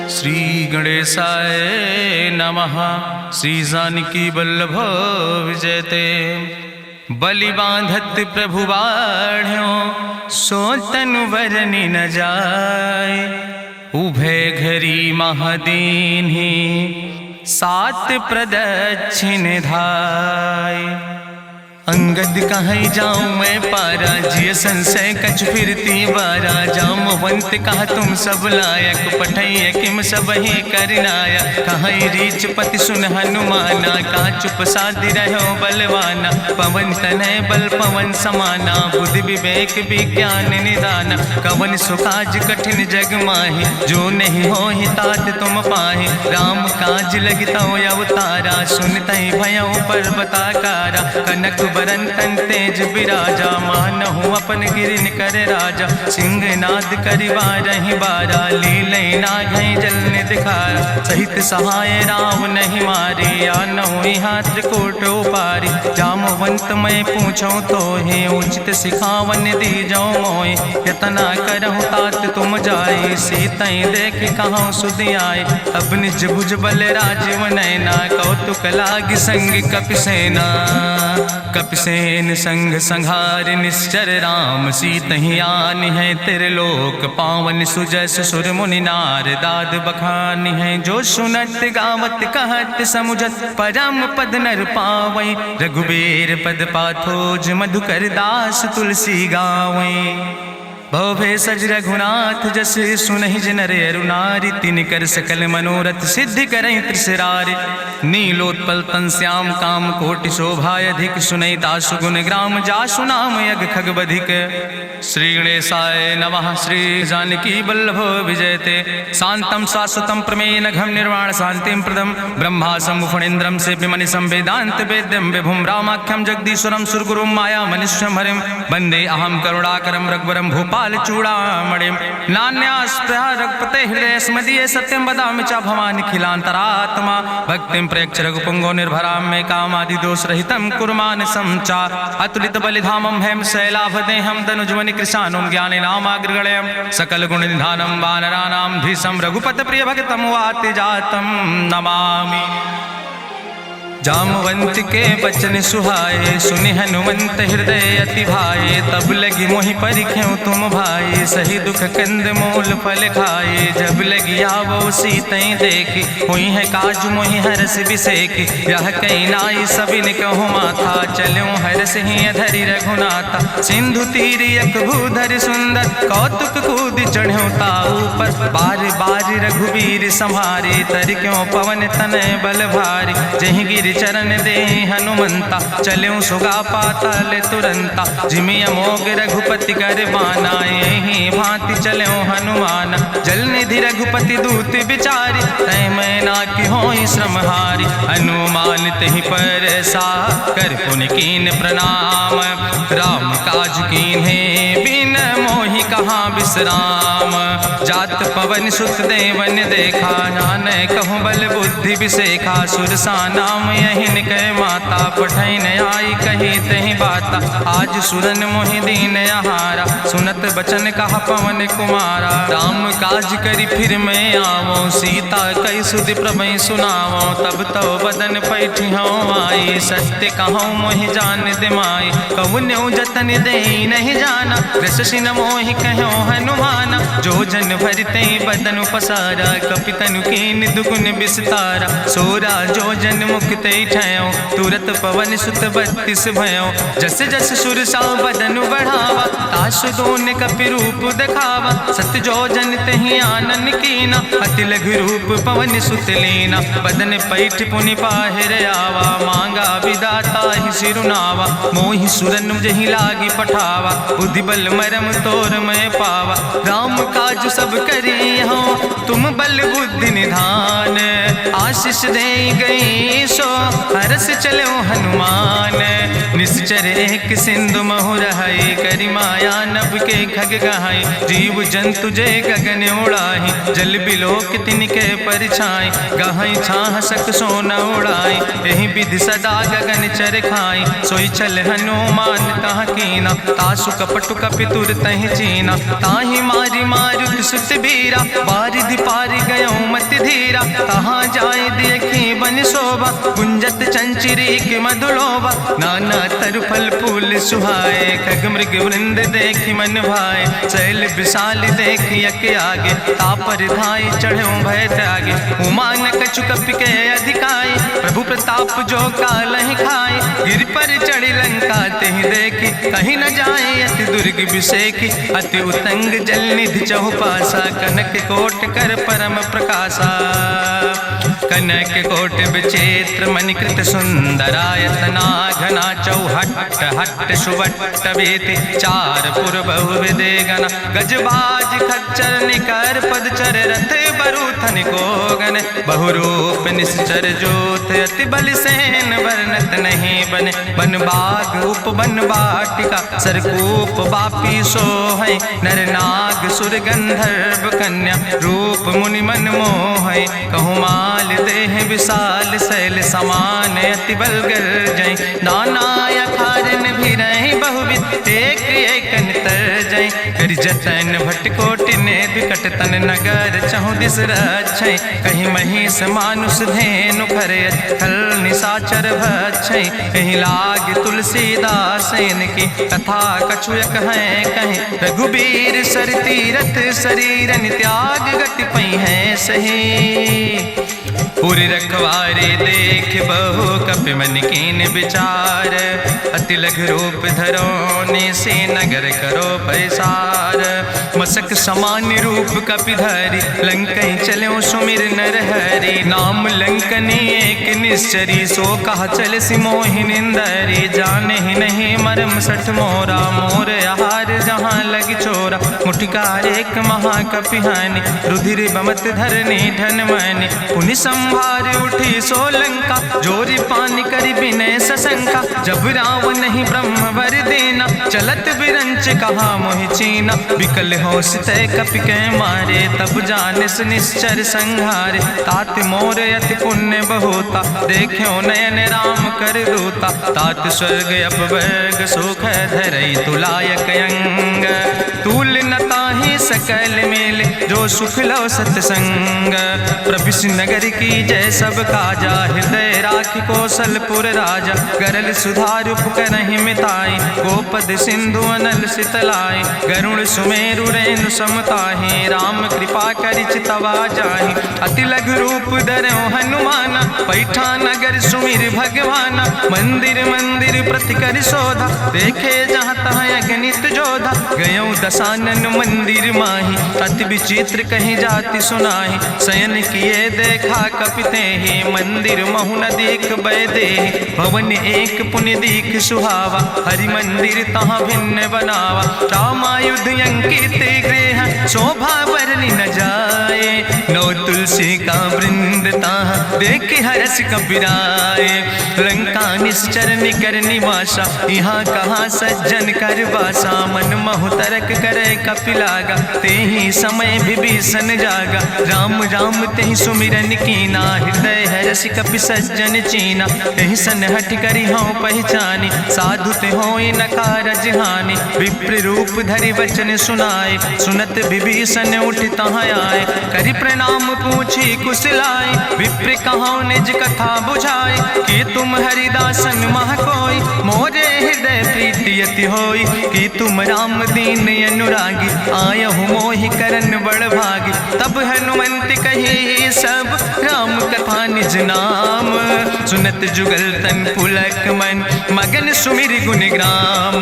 श्री गणेशाय नमः। श्री जानकी वल्लभ विजयते। बलि बांधत प्रभु बाढ़ो सो तनु बरनि न जाय। उभय घरी महादीन्हि सात प्रदक्षिण धाय। अंगद कहीं जाऊं मैं पारा जिय संशय कछ फिरती बारा। जामवंत कहा तुम सब लायक पठैय किम सब ही करनाया। कहीं रीच पति सुन हनुमाना कहा चुप साधि रहो बलवाना। पवन तनय बल पवन समाना बुद्धि विवेक विज्ञान निदाना। कवन सुकाज कठिन जग माहि जो नहीं हो ही तात तुम पाहि। राम काज लगता अवतारा सुनतहि भयो पर्वताकारा। कनक बरन तन तेज बिराजा मानहु अपन गिरिन कर राजा। सिंह नाद करिवा रही बारा लीले नागई जल दिखारा। सहित सहाय राम नहीं मारे आनहु हाथ कोट पारी। जामवंत मैं पूछो तो हे उचित सिखावन दी जाओ मोय। यतना करहु तात तुम जाए सीतई देख कहूँ सुध आए। अब निज भुज बल राजीव नैना कौतुक लाग संग कपिसेना। कपिसेन संग संहार निश्चर राम सीतहि आनि है त्रिलोक पावन। सुजस सुर मुनि नार दाद बखानि है। जो सुनत गावत कहत समुझत परम पद नर पावै। रघुबीर पद पाथोज मधुकर दास तुलसी गावै। भवे सज रघुनाथ जस सुनहि जिनर अरुनारि। तिनकर सकल मनोरथ सिद्धि करहि त्रिसरारि। नीलोत्पल तन श्याम काम कोटि शोभाय अधिक। सुनहि दासु गुण ग्राम जासु नाम यज्ञ खग बधिक। श्री गणेशाय नमः। श्री जानकी वल्लभ विजयते। शांतम शाश्वतम प्रमेय नघम निर्वाण शांतिम प्रदम। ब्रह्मा शंभु फणीन्द्रम सेव्यमणि संवेदांत वेद्यम विभुम रामाख्यम जगदीश्वरम सुरगुरुम माया मनुष्यम हरिम। वंदे अहम करुणाकरम रघुवरम भूपाल चूड़ामणिम। नान्यास्पृहा रघुपते हृदय स्मदीये सत्यम वदामि च भवानि खिलांतरात्मा। भक्तिम प्रयच्छ रघुपुंगो निर्भराम मे कामादि दोष रहितम कुर्मान् समचा। अतुलित बलिधामम हेम शैलाभदेहम दनुजवनि कृशानुम ज्ञाने नामाग्रगण्यम। सकल गुण निधानम वानराणाम धीशम रघुपत प्रिय भक्तम वाति जातम नमामि। जामवंत के बचन सुहाए सुनि हनुमंत हृदय अति भाए। तब लगी मोहि परिख्यों तुम भाई सही दुख कंद मूल फल खाए। जब लगी आवो सीतई देखी हुई है काज मोहि हरस बिसेखी। यह कई नाई सबिन कहु माथा चलूं हरस ही अधरि रघुनाथा। सिंधु तीर यक भूधर सुंदर कौतुक कूद चढ़्यो ताऊ पर। बार बार रघुबीर संहारे तर क्यों पवन तनय बल भारी। जहि गिर चरण दे हनुमंता चल्यों सुगा पाताल तुरंता। जिमि अमोघ रघुपति कर बाना यही भांति चल्यों हनुमान। जल निधि रघुपति दूत बिचारी तय मैं ना कि होई श्रमहारी। हनुमान तहि पर सा कर पुनि कीन प्रणाम। राम काज कीन्हे बिन मोहि कहाँ विश्राम। जात पवन सुत देवन देखा नानय कहूँ बल बुद्धि विसेखा। सुरसा नाम यहिन कह माता पठैन आई कही तहि बाता। आज सुरन मोहि दीन आहारा सुनत बचन कहा पवन कुमारा। राम काज करी फिर मैं आवो सीता कई सुधि प्रभु सुनावो। तब तो बदन पैठी हूँ आई सत्य कहूँ मोहि जान दिमाई। कहुन्यु जतन दे नहीं जाना रससिन मोहि कहो हनुमाना। जो जन भरते बदन पसारा कपितनु कीन दुगुन विस्तारा। सोरा जो जन मुक्ते ठयो तुरत पवन सुत 32 भयो। जस जस सुरसा बदन बढ़ावा तासु दोन कपि रूप दिखावा। सत जो जन तहि आनन कीना अति लघु रूप पवन सुत लीना। बदन पैठ पुनि पाहिर आवा मांगा विदाता ही सिरुनावा। मोहि सुरन जहि लागी पठावा बुद्धि बल मरम तोर मैं पावा। राम काज सब करी हो तुम बल बुद्धि निधान। आशीष दे गई सो हरस चलो हनुमान। निश्चर एक सिंधु महु रहाई करी माया नभ के खग गहाई। जीव जंतु जे गगन उड़ाही जल बिलोक तिनके परछाई। गहाई छाह सक सोना उड़ाई यही विधि सदा गगन चर खाई। सोई चल हनुमान तहाँ कीना तासु कपटु कपि तुर तहि चीना। ताहि मारी मारुत सुत बीरा बारिधि पारि गयो मति रघुबीरा, कहाँ जाए देखी बन शोभा, गुंजत चंचरी के मधुलोभा, नाना तरु फल फूल सुहाए, खग मृग वृंद देखी मन भाए, शैल विशाल देखी यके आगे, तापर धाय चढ़ो भय त्यागे, उमान कछु कपि के अधिकाई, प्रभु प्रताप जो कालहि खाए, गिर पर चढ़ी लंका तेहि देखी, कहीं न जाए अति दुर्ग विषेखी, अति उतंग जल निधि चहुपासा, कनक कोट कर परम प्रकाशा, कनक कोट विचित्र मणिकृत सुंदरायतना, घना चौहट्ट हट्ट सुवट्ट वेति, चार पुर बहु विदे गण, गजबाज खच्चर निकर पदचर, रथ बरूथन को गण, बहुरूप निश्चर जोत, अति बल सेन वर्णत नहीं बने, बन बाग उप बन बाटिका, सरकूप बापी सोहै, नर नाग सुर गंधर्व कन्या, रूप मुनि मन मोहै, कहूँ माल देह विशाल शैल समान, अति बल गर्जै, नाना अखारन भी रही बहुविध, एक एक तर जय, कर जतन भटकोटि ने विकट तन नगर, चहु दिस रक्षै, कहीं महिष मानुष धेनु खरे, खल निशाचर भक्षै, कहीं लाग तुलसीदास इनकी, कथा कछुयक है कहीं, रघुबीर सर तीरथ शरीरन त्याग गति पई है सही, पूरी रखवारे देख बहु कपि मन कीन विचार, अति लघु रूप धरोने से नगर करो पैसार, मसक समान रूप कपि धरि, लंकई चलो सुमिर नर हरि, नाम लंकनी एक निश्चरी, सो कहा चल सिमोहि निंदरी, जाने ही नहीं मरम सठ मोरा, मोर आहार जहाँ लग चोरा, मुठिकार एक महाकपि हानि, रुधिर बमत धरनी धन मनि, पुनि संभार उठी सोलंका, जोरी पानी करी विनय सशंका, जब रावण नहीं ब्रह्म वर देना, चलत बिरंच कहा मोहि चीना, विकल होश तय कपि के मारे, तब जानिस निश्चर संहारे, तात मोर अति पुण्य बहुता, देख्यो नयन राम कर दूता, तात स्वर्ग अपवर्ग सुख धरई तुलायक अंग, तूल न ताहि सकल मेल, जो सुख लो सत्संग, प्रभिस नगर की जय सब काजा, हृदय राखि कौशलपुर राजा, गरल सुधार उपकरहि मिताई, गोपद सिंधु अनल सितलाई, गरुड़ सुमेरु रेणु समताहि, राम कृपा करि चितवा जाहि, अति लघु रूप धरौ हनुमाना, पैठा नगर सुमिर भगवाना, मंदिर मंदिर प्रति कर शोधा, देखे जहाँ तहाँ अगणित जोधा, गयौ दशानन मंदिर माही, अति विचित्र कहीं जाति सुनाही, शयन किए देखा कपिते ही, मंदिर महु न देख बैदे, भवन एक पुण्य दीख सुहावा, हरि मंदिर तहाँ भिन्न बनावा, रामायुध अंकित गृह, शोभा बरली न जाए, नौ तुलसी का वृंद तहाँ देख हरस कपिराए, लंका निश्चर निकर निवासा, यहाँ कहाँ सज्जन कर बासा, मन महु तरक करे कपिलागा, ते ही समय विभीषण जागा, राम राम तेहि सुमिरन कीना, हृदय हरस कपि सज्जन चीना, तेहि सन हठ करी हूँ पहचानी, साधु ते होई न कारज हानि, विप्र रूप धरि वचन सुनाए, सुनत विभीषण उठ तहाँ आए, करि प्रणाम पूछी कुशलाए, विप्र कहाँ निज कथा बुझाए, कि तुम हरिदासन मह कोई, मोरे हृदय प्रीति अति होई, कि तुम राम दीन अनुरागी, आयहु मोहि करन बड़ भागी, तब हनुमंत कही सब राम कथा निज नाम, सुनत जुगल तन पुलक मन, मगन सुमिर गुण ग्राम,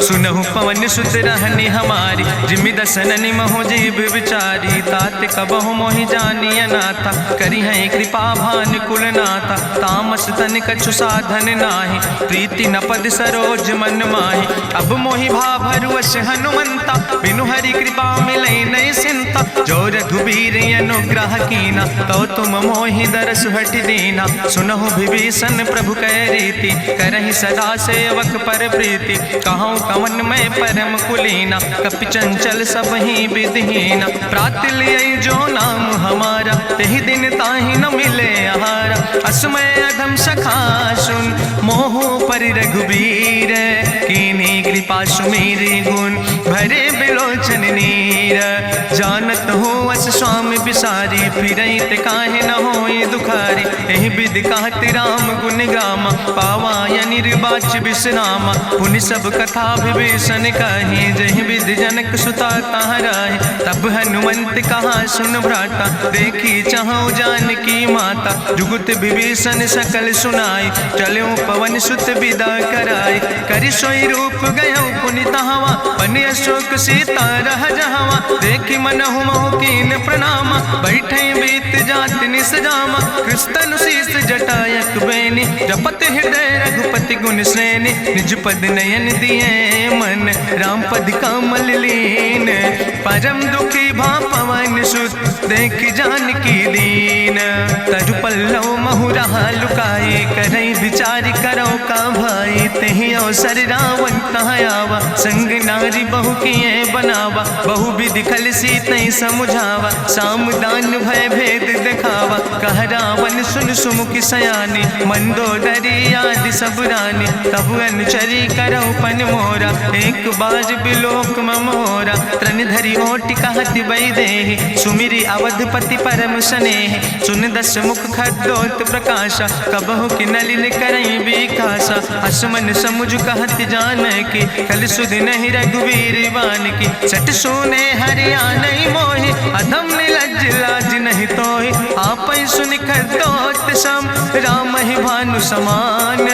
सुनहु पवन सुत रहनी हमारी, जिमि दसननि महु जीव विचारी, तात कबहु मोहि जानी अनाथा, करी है कृपा भान कुल नाथा, तामस तन कछु साधन नाही, प्रीति न पद सरोज मन माही, अब मोहि भाभरुवश हनुमंता, बिनु हरि कृपा मिलै नहीं सिंता, जो रघुबीर अनुग्रह कीना, तो तुम मोहि दरस हट दीना, सुनहु विभीषण प्रभु कै रीति, करहि सदा सेवक पर प्रीति, कहूँ कवन में परम कुलीना, कपि चंचल सब ही विधिहीना, प्रात लिय जो नाम हमारा, तेहि दिन ताहि न मिले आहारा, असमय अधम सखा सुन, मोहु पर रघुबीर, कीन्ही कृपा सुमेरि गुण, भरे बिलोचन नीर, जानत हो अस स्वामी बिसारी, फिरई ते काहे न होई दुखारी। एहि विधि कहत राम गुण गामा, पावा निर्बाच विश्रामा। पुनि सब कथा विभीषण कही, जहि विधि जनक सुता कहाँ रहे। तब हनुमंत कहा सुन भ्राता, देखी चाहूँ जानकी माता। जुगुत विभीषण सकल सुनाई, चलो पवन सुत विदा कराई। करि सोई रूप गयो पुनि तहवा, बन अशोक सीता रह जहवा। देखी मनहु महु कीन प्रणामा, बैठे बीत जात निस जामा। कृष्ण शीस जटायक बेनी, जपत हृदय रघुपति गुण श्रेणी। निज पद नयन दिए मन, राम पद कमल लीन। परम दुखी भा पवन सुत, देख जानकी दीन। तरु पल्लव महु रहा लुकाई, करई विचार करो का भाई। तेहि अवसर रावण तहाँ आवा, संग नारी बहु किए बनावा। बहु विधि खल सीतै समुझावा, साम दान भय भेद दिखावा। कह रावण सुन सुमुखी सयानी, मंदोदरी आदि सब रानी। तब अनुचरी करो पन मोरा, एक बार बिलोक ममोरा। त्रन धरि ओटि कहत वैदेही, सुमिरी अवधपति परम स्नेह। सुन दस मुख खद्योत प्रकाशा, कबहु कि नलिन करई बिकासा। असमन समुझ कहत जानकी, कल सुध नहीं रघुवीर बान की। सट सुने हरियाणई मोहि, अधम निलज्ज लाज नहीं तोहि। आपै सुनि खद्योत सम, राम ही भानु समान।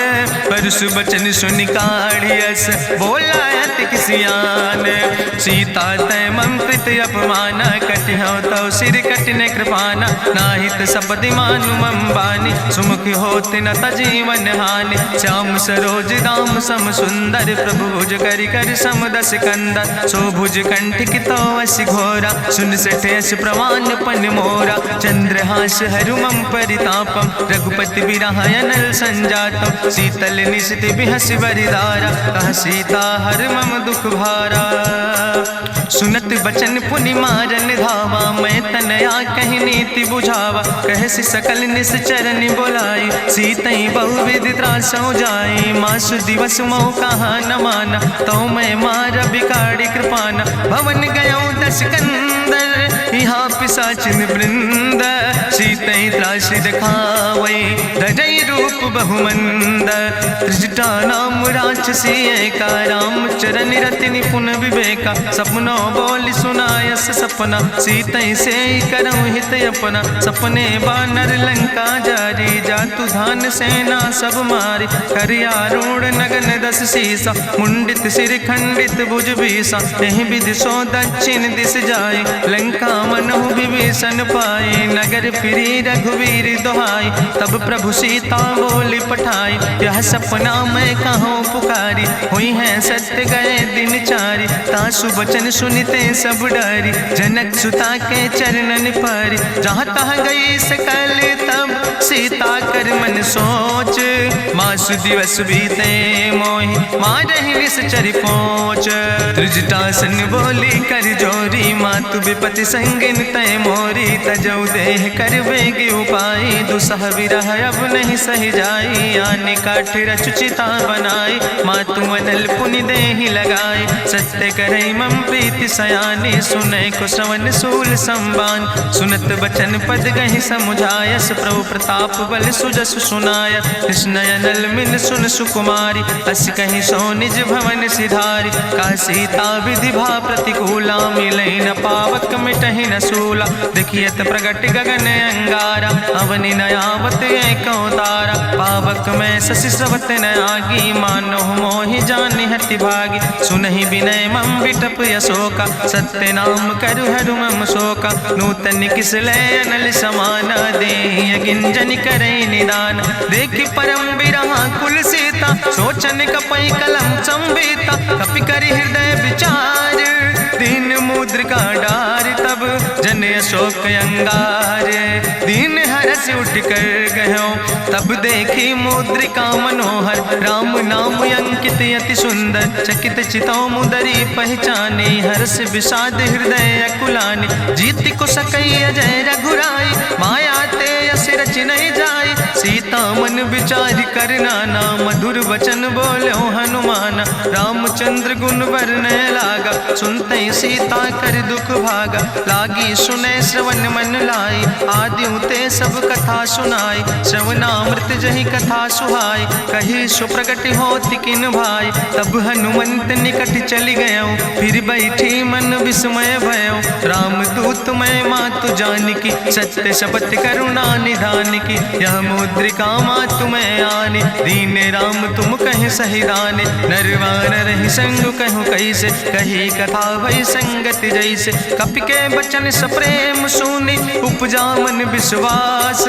परसु बचन सुनि काढ़ियस, बोला अति किसियान। सीता तै मम कृत अपमाना, कटिहौ तौ सिर कटिन कृपाना। नाहित सपदि मानु मम बानी, सुमुख होत न तजीवन हानि। श्याम सरोज दाम सम सुंदर, प्रभु भुज करि कर सम दस कंदर। सो भुज कंठ कितो अस घोरा, सुन सठेस प्रमाण पन मोरा। चंद्रहास हरु मम परितापम, रघुपति बिरहायनल संजातम। शीतल निशित बिहस बरिदारा, कह सीता हर मम दुख भारा। सुनत बचन पुनि मारन धावा, मैं तनया कहि नीति बुझावा। कहसि सकल निश्चरन बोलाई, सीतई बहुविधि त्रासौ जाई। मासु दिवस मोह कहा न माना, तो मैं मार बिकाड़ी कृपाना। भवन गयो दस कंदर, यहाँ पिशाचिन वृंद। सीतई त्रास दिखावई, धजई रूप बहुमंद। त्रिजटा नाम राक्षसी एका, राम चरण रति निपुण विवेका। सपनो बोल सुनायस सपना, सीतई से करऊँ हित अपना। सपने बानर लंका जारी, जातु धान सेना सब मारी। करियारूढ़ नगन दस सीसा, मुंडित सिर खंडित भुज बीसा। एहि विधि सो दक्षिण दिस जाय, लंका मनहु विभीषण पाए। नगर फिरी रघुवीर दोहाई, तब प्रभु सीता बोली पठाई। यह सपना मैं कहूँ पुकारी, हुई है सत्य गए दिन चारी। तासु बचन सुनते सब डरी, जनक सुता के चरणन पर। जहाँ तहाँ गई सकल तब, सीता कर मन सोच। मासु दिवस बीते मोहि, मारहि निश्चर पहुँच। त्रिजटासन बोली कर जोरी, मातु विपति संगिन तय मोरी। तजौ देह कर बेगी उपाय, दुसह विरह अब नहीं सही जाई। आने काठ रचुचिता बनाई, मातु मनल पुनि देहि लगाई। सत्य करई मम प्रीति सयानी, सुनै को श्रवण सूल संबान। सुनत बचन पद गहि समुझायस, प्रभु प्रताप बल सुजस सुनाय। कृष्णयनल मिन सुन सुकुमारी, अस कहि सो निज भवन सिधारी। का सीता विधि भा प्रतिकूला, मिलै न पावक मिटहि न सूला। देखियत प्रगट गगन अंगारा, अवनि नयावत एको तारा। पावक में शशि स्रवत न आगी, मानो मोहि जानि हति भागी। सुनहि विनय मम विटप यशोका, सत्य नाम करु हरु मम शोका। नूतन किसले अनल समाना, देहि गिंजन करई निदान। देखि परम बिरहा कुल सीता, सोचन कपई कलम संवेता। कपि करि हृदय विचार, दीन मुद्रिका डार। तब जन अशोक अंगार, दीन हरस उठ कर गयो। तब देखी मुद्रिका मनोहर, राम नाम अंकित अति सुंदर। चकित चितौ मुदरी पहचाने, हर्ष विषाद हृदय अकुलाने। जीत को सकई अजय रघुराई, माया ते यस रच नहीं जाई। सीता मन विचार कर नाना, मधुर वचन बोलो हनुमाना। रामचंद्र गुण वरने लागा, सुनते सीता कर दुख भागा, लागी सुने श्रवण मन लाई, आदियों ते सब कथा सुनाई, श्रवणामृत जही कथा सुहाई, कही सुप्रगट होति किन भाई, तब हनुमंत निकट चली गयो, फिर बैठी मन विस्मय भयो, राम दूत मैं मातु जानकी, सत्य शपथ करुणा निधान की, यह मुद्रिका मातु मैं आने, दीन राम तुम कहे सही दाने, नरवान रही संग कहूँ कैसे, कही कथा भई संगति जैसे, कपि के बचन सप्रेम सुनी, उपजा मन विश्वास,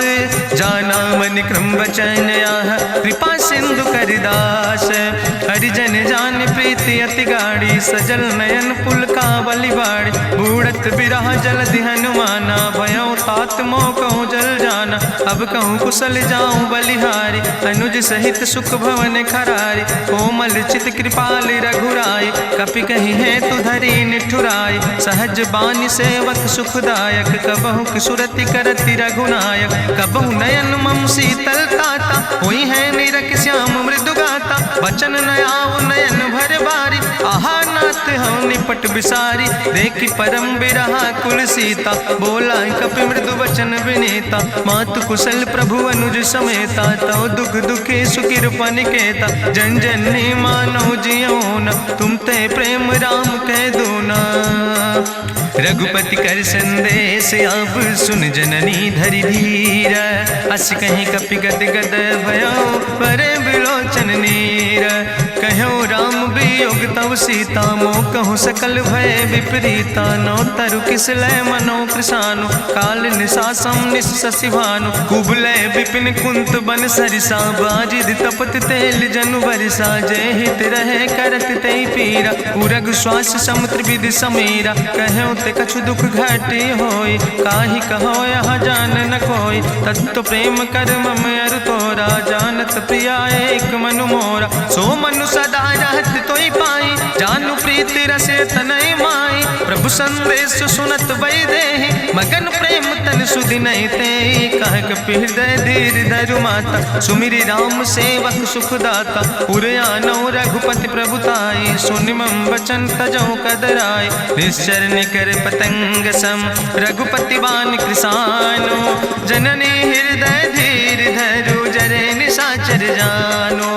जाना मन क्रम वचन आह, कृपा सिंधु करिदास, हरिजन जान प्रीति अति गाड़ी, सजल नयन पुलकावली बाड़ी, बूढ़त बिरह जलधि हनुमाना, भयो तात मोह कहूँ जल जाना, अब कहूँ कुशल जाऊँ बलिहारी, अनुज सहित सुख भवन खरारी, कोमल चित कृपाल रघुराई, कपि कही है तु धरी निठुराई, सहज बानी सेवक सुखदायक, कबहु किशुरति करति रघुनायक, कबहु नयन मम शीतल ताता, हुई है निरख श्याम मृदु गाता, बचन नयाव नयन भर बारी, आहा नाथ हम निपट बिसारी, देखी परम बिरहा कुल सीता, बोला कपि मृदु वचन विनीता, मातु कुशल प्रभु अनुज समेता, तव दुख दुखी सुकृपा निकेता, जन जननी मानो जियो न, तुम ते प्रेम राम कह दो ना, रघुपति कर संदेश अब सुन जननी धरि धीर, अस कहीं कपि गद गद भयो परे बिलोचन नीर, कहो राम वियोग तव सीता, मोह कहूँ सकल भय विपरीता, नौ तरु किस लय मनो कृशानु, काल निशासम निशि भानु, कुबलय विपिन कुंत बन सरिसा, बाजिद तपत तेल जनु बरिसा, जय हित रहे करत ते पीरा, उरग श्वास समुद्र विधि समीरा, कहो ते कछु दुख घटी होई, काहि कहो यहाँ जान न कोई, तत्व प्रेम कर मम अरु तोरा, जानत प्रिया एक मनु मोरा, सो मनु सदा रहत तोई पाई, जानु प्रीति रसे तनय माई, प्रभु संदेश सुनत वै देहि, मगन प्रेम तन सुधि नहीं ते, कह कपि हृदय धीर धरु माता, सुमिरि राम सेवक सुखदाता, उरयानो रघुपति प्रभुताई, सुनि मम वचन तजौ कदराई, निश्चर निकर पतंग सम, रघुपति बान कृसानो, जननी हृदय धीर धरु जरे निशाचर जानो,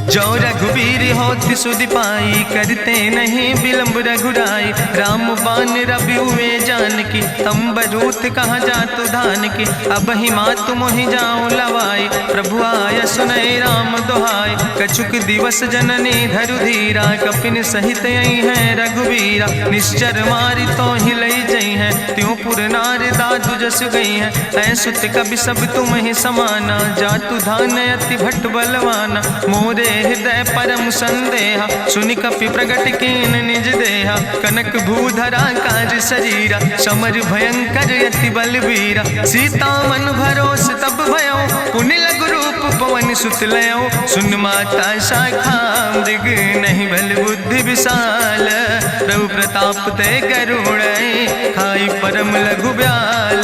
जो रघुवीर होति सुधि पाई, करते नहीं विलंब रघुराई, राम बान रवि हुए जानकी, तंबरूथ कहाँ जातु धान की, अब ही मातु मोहि जाऊँ लवाई, प्रभु आय सुनय राम दुहाई, कछुक दिवस जननी धरु धीरा, कपिन सहित यही है रघुवीरा, निश्चर मारी तो ही लई जई है, त्यों पुर नार दादु जस गई है, ऐसुत कभी सब तुम ही समाना, जातु धान अति भट्ट बलवाना, मोरे हृदय परम संदेहा, सुनि कपि प्रगट कीन निज देहा, कनक भूधरा काज शरीरा, समर भयंकर यति बलवीरा, सीता मन भरोस तब भयो, पुनि लघु रूप पवन सुत लयो, सुन माता शाखा मृग नहीं बल बुद्धि विशाल, प्रभु प्रताप ते गरुड़ खाई परम लघु ब्याल,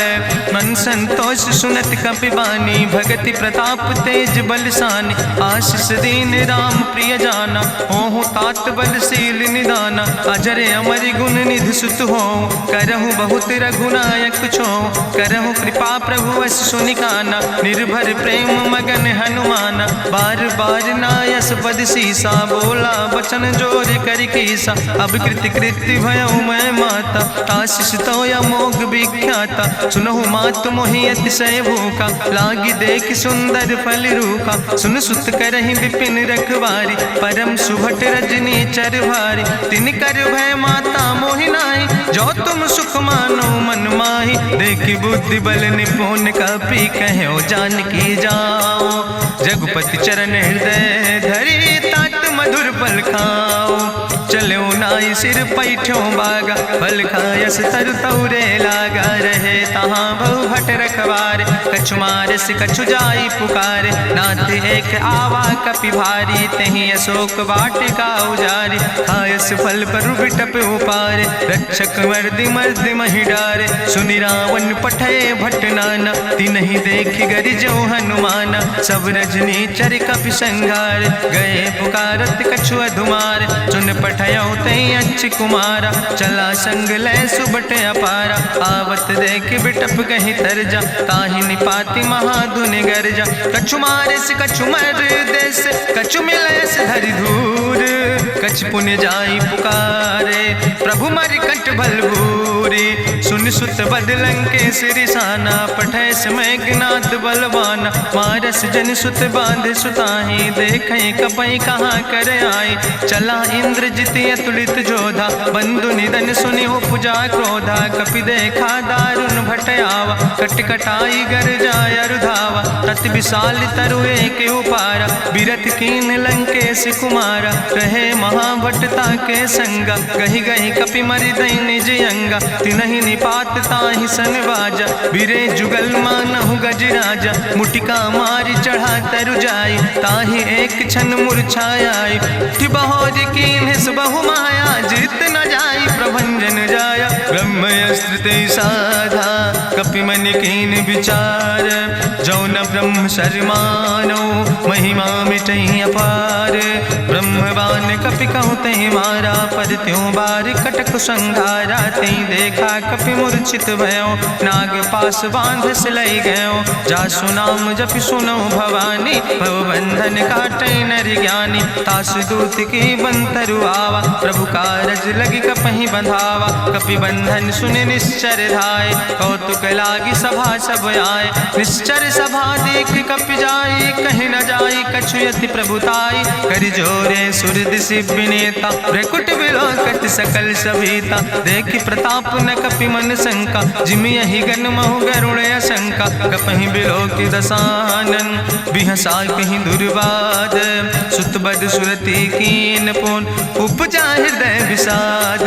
मन संतोष सुनत कपि बानी, भगति प्रताप तेज बलसानी, आशीष दीन राम प्रिय जाना, ओहु तात बलशील निदाना, अजर अमर गुण निधि सुत हो, करहु बहुत रघुनायक छो, करहु कृपा प्रभु वश सुनिकाना, निर्भर प्रेम मगन हनुमाना, बार बार नायस पद सीसा, बोला बचन जोर कर कीसा, अब कृति कृति भयो मैं माता, आशीष तो अमोघ विख्याता, सुनहु मातु मोहि अतिशय भूखा, लागी देख सुंदर फल रूखा, सुन सुत करहि विपिन रखवारी, परम सुभट रजनी चर भारी, तिन कर भय माता मोहि नाहि, जो तुम सुख मानो मन माहि, देखि बुद्धि बल निपुण कपि कहो जानकी जाओ, रघुपति चरण हृदय धरि तात मधुर फल खाओ, चलो नाई सिर पैठो बागा, फल खायस तरु तौरे लागा, रहे तहाँ बहु भट रखवारे। कछु मारस कछु जाई पुकारे, नाथ एक आवा कपि भारी। तहीं अशोक वाटिका उजारी, खायस फल पर बिटप उपारे। रक्षक मर्दि मर्दि महि डारे, सुनि रावण पठय भट नाना। तिन्हि देख गरिजो हनुमाना, सब रजनी चर कपि संघार। गए पुकारत कछु अधुमार, सुन पठयो तई अच्छ कुमारा। चला संग लै सुबट अपारा, आवत देख बिटप कहीं तरजा। ताहि निपाति महाधुनि गर्जा, कछु मारिस कछु मर देस। कछु मिलयस धरि धूर, कछ पुण्य जाई पुकारे। प्रभु मरि कंठ भल भूरी, सुन सुत बद लंकेश रिसाना। पठय समय ज्ञात बलवाना, मारस जन सुत बांध सुताहि। देखें कपई कहाँ कर आए, चला इंद्रजित अतुलित जोधा। बंधु निधन सुनि उपजा क्रोधा, कपि देखा दारुण भट आवा। कट कटाई गर जाय रुधावा, तत विशाल तरु एक उपारा। बिरथ कीन लंकेश कुमारा, रहे महाभटता के संगा। गहि गहि कपि मरि दई निज अंगा, तिन्हि निपात ताहि सन बाजा। बिरे जुगल मानहु गजराजा, मुटिका मारि चढ़ा तरु जाई। ताहि एक क्षण मूर्छाई, बहोज कीन्हिस बहु माया। जीत न जाई प्रभंजन जाया, ब्रह्मयस्त्र ते साधा। कपि मन कीन विचार, जौ न ब्रह्म शर्मानो। महिमा मिटई अपार, ब्रह्मवान कपि कहु तहि मारा। पर त्यों बार कटक संघारा, तई देखा कपि मूर्छित भयो। नाग पास बांध सिलई गयो, जासु नाम जपि सुनो भवानी। भव बंधन काटई नर ज्ञानी, तासु दूत की बंतरु आवा। प्रभु कारज लगी कपहि बंधावा, कपि बंधन सुनि निश्चर धाय। कौतुक लागी सभा सब आए, निश्चर सभा देख कपि जाई। कहीं न जाई कछु यति प्रभुताई, कर जोरे सुर दिसि विनेता। भ्रकुट विलोकत सकल सभीता, देखि प्रताप न कपि मन शंका। जिमि यहि गन महु गरुण शंका, कपहि बिलोकि दसानन। बिहसा कहीं दुर्वाद, सुत बद सुरति कीन पुन। उपजा हृदय विषाद,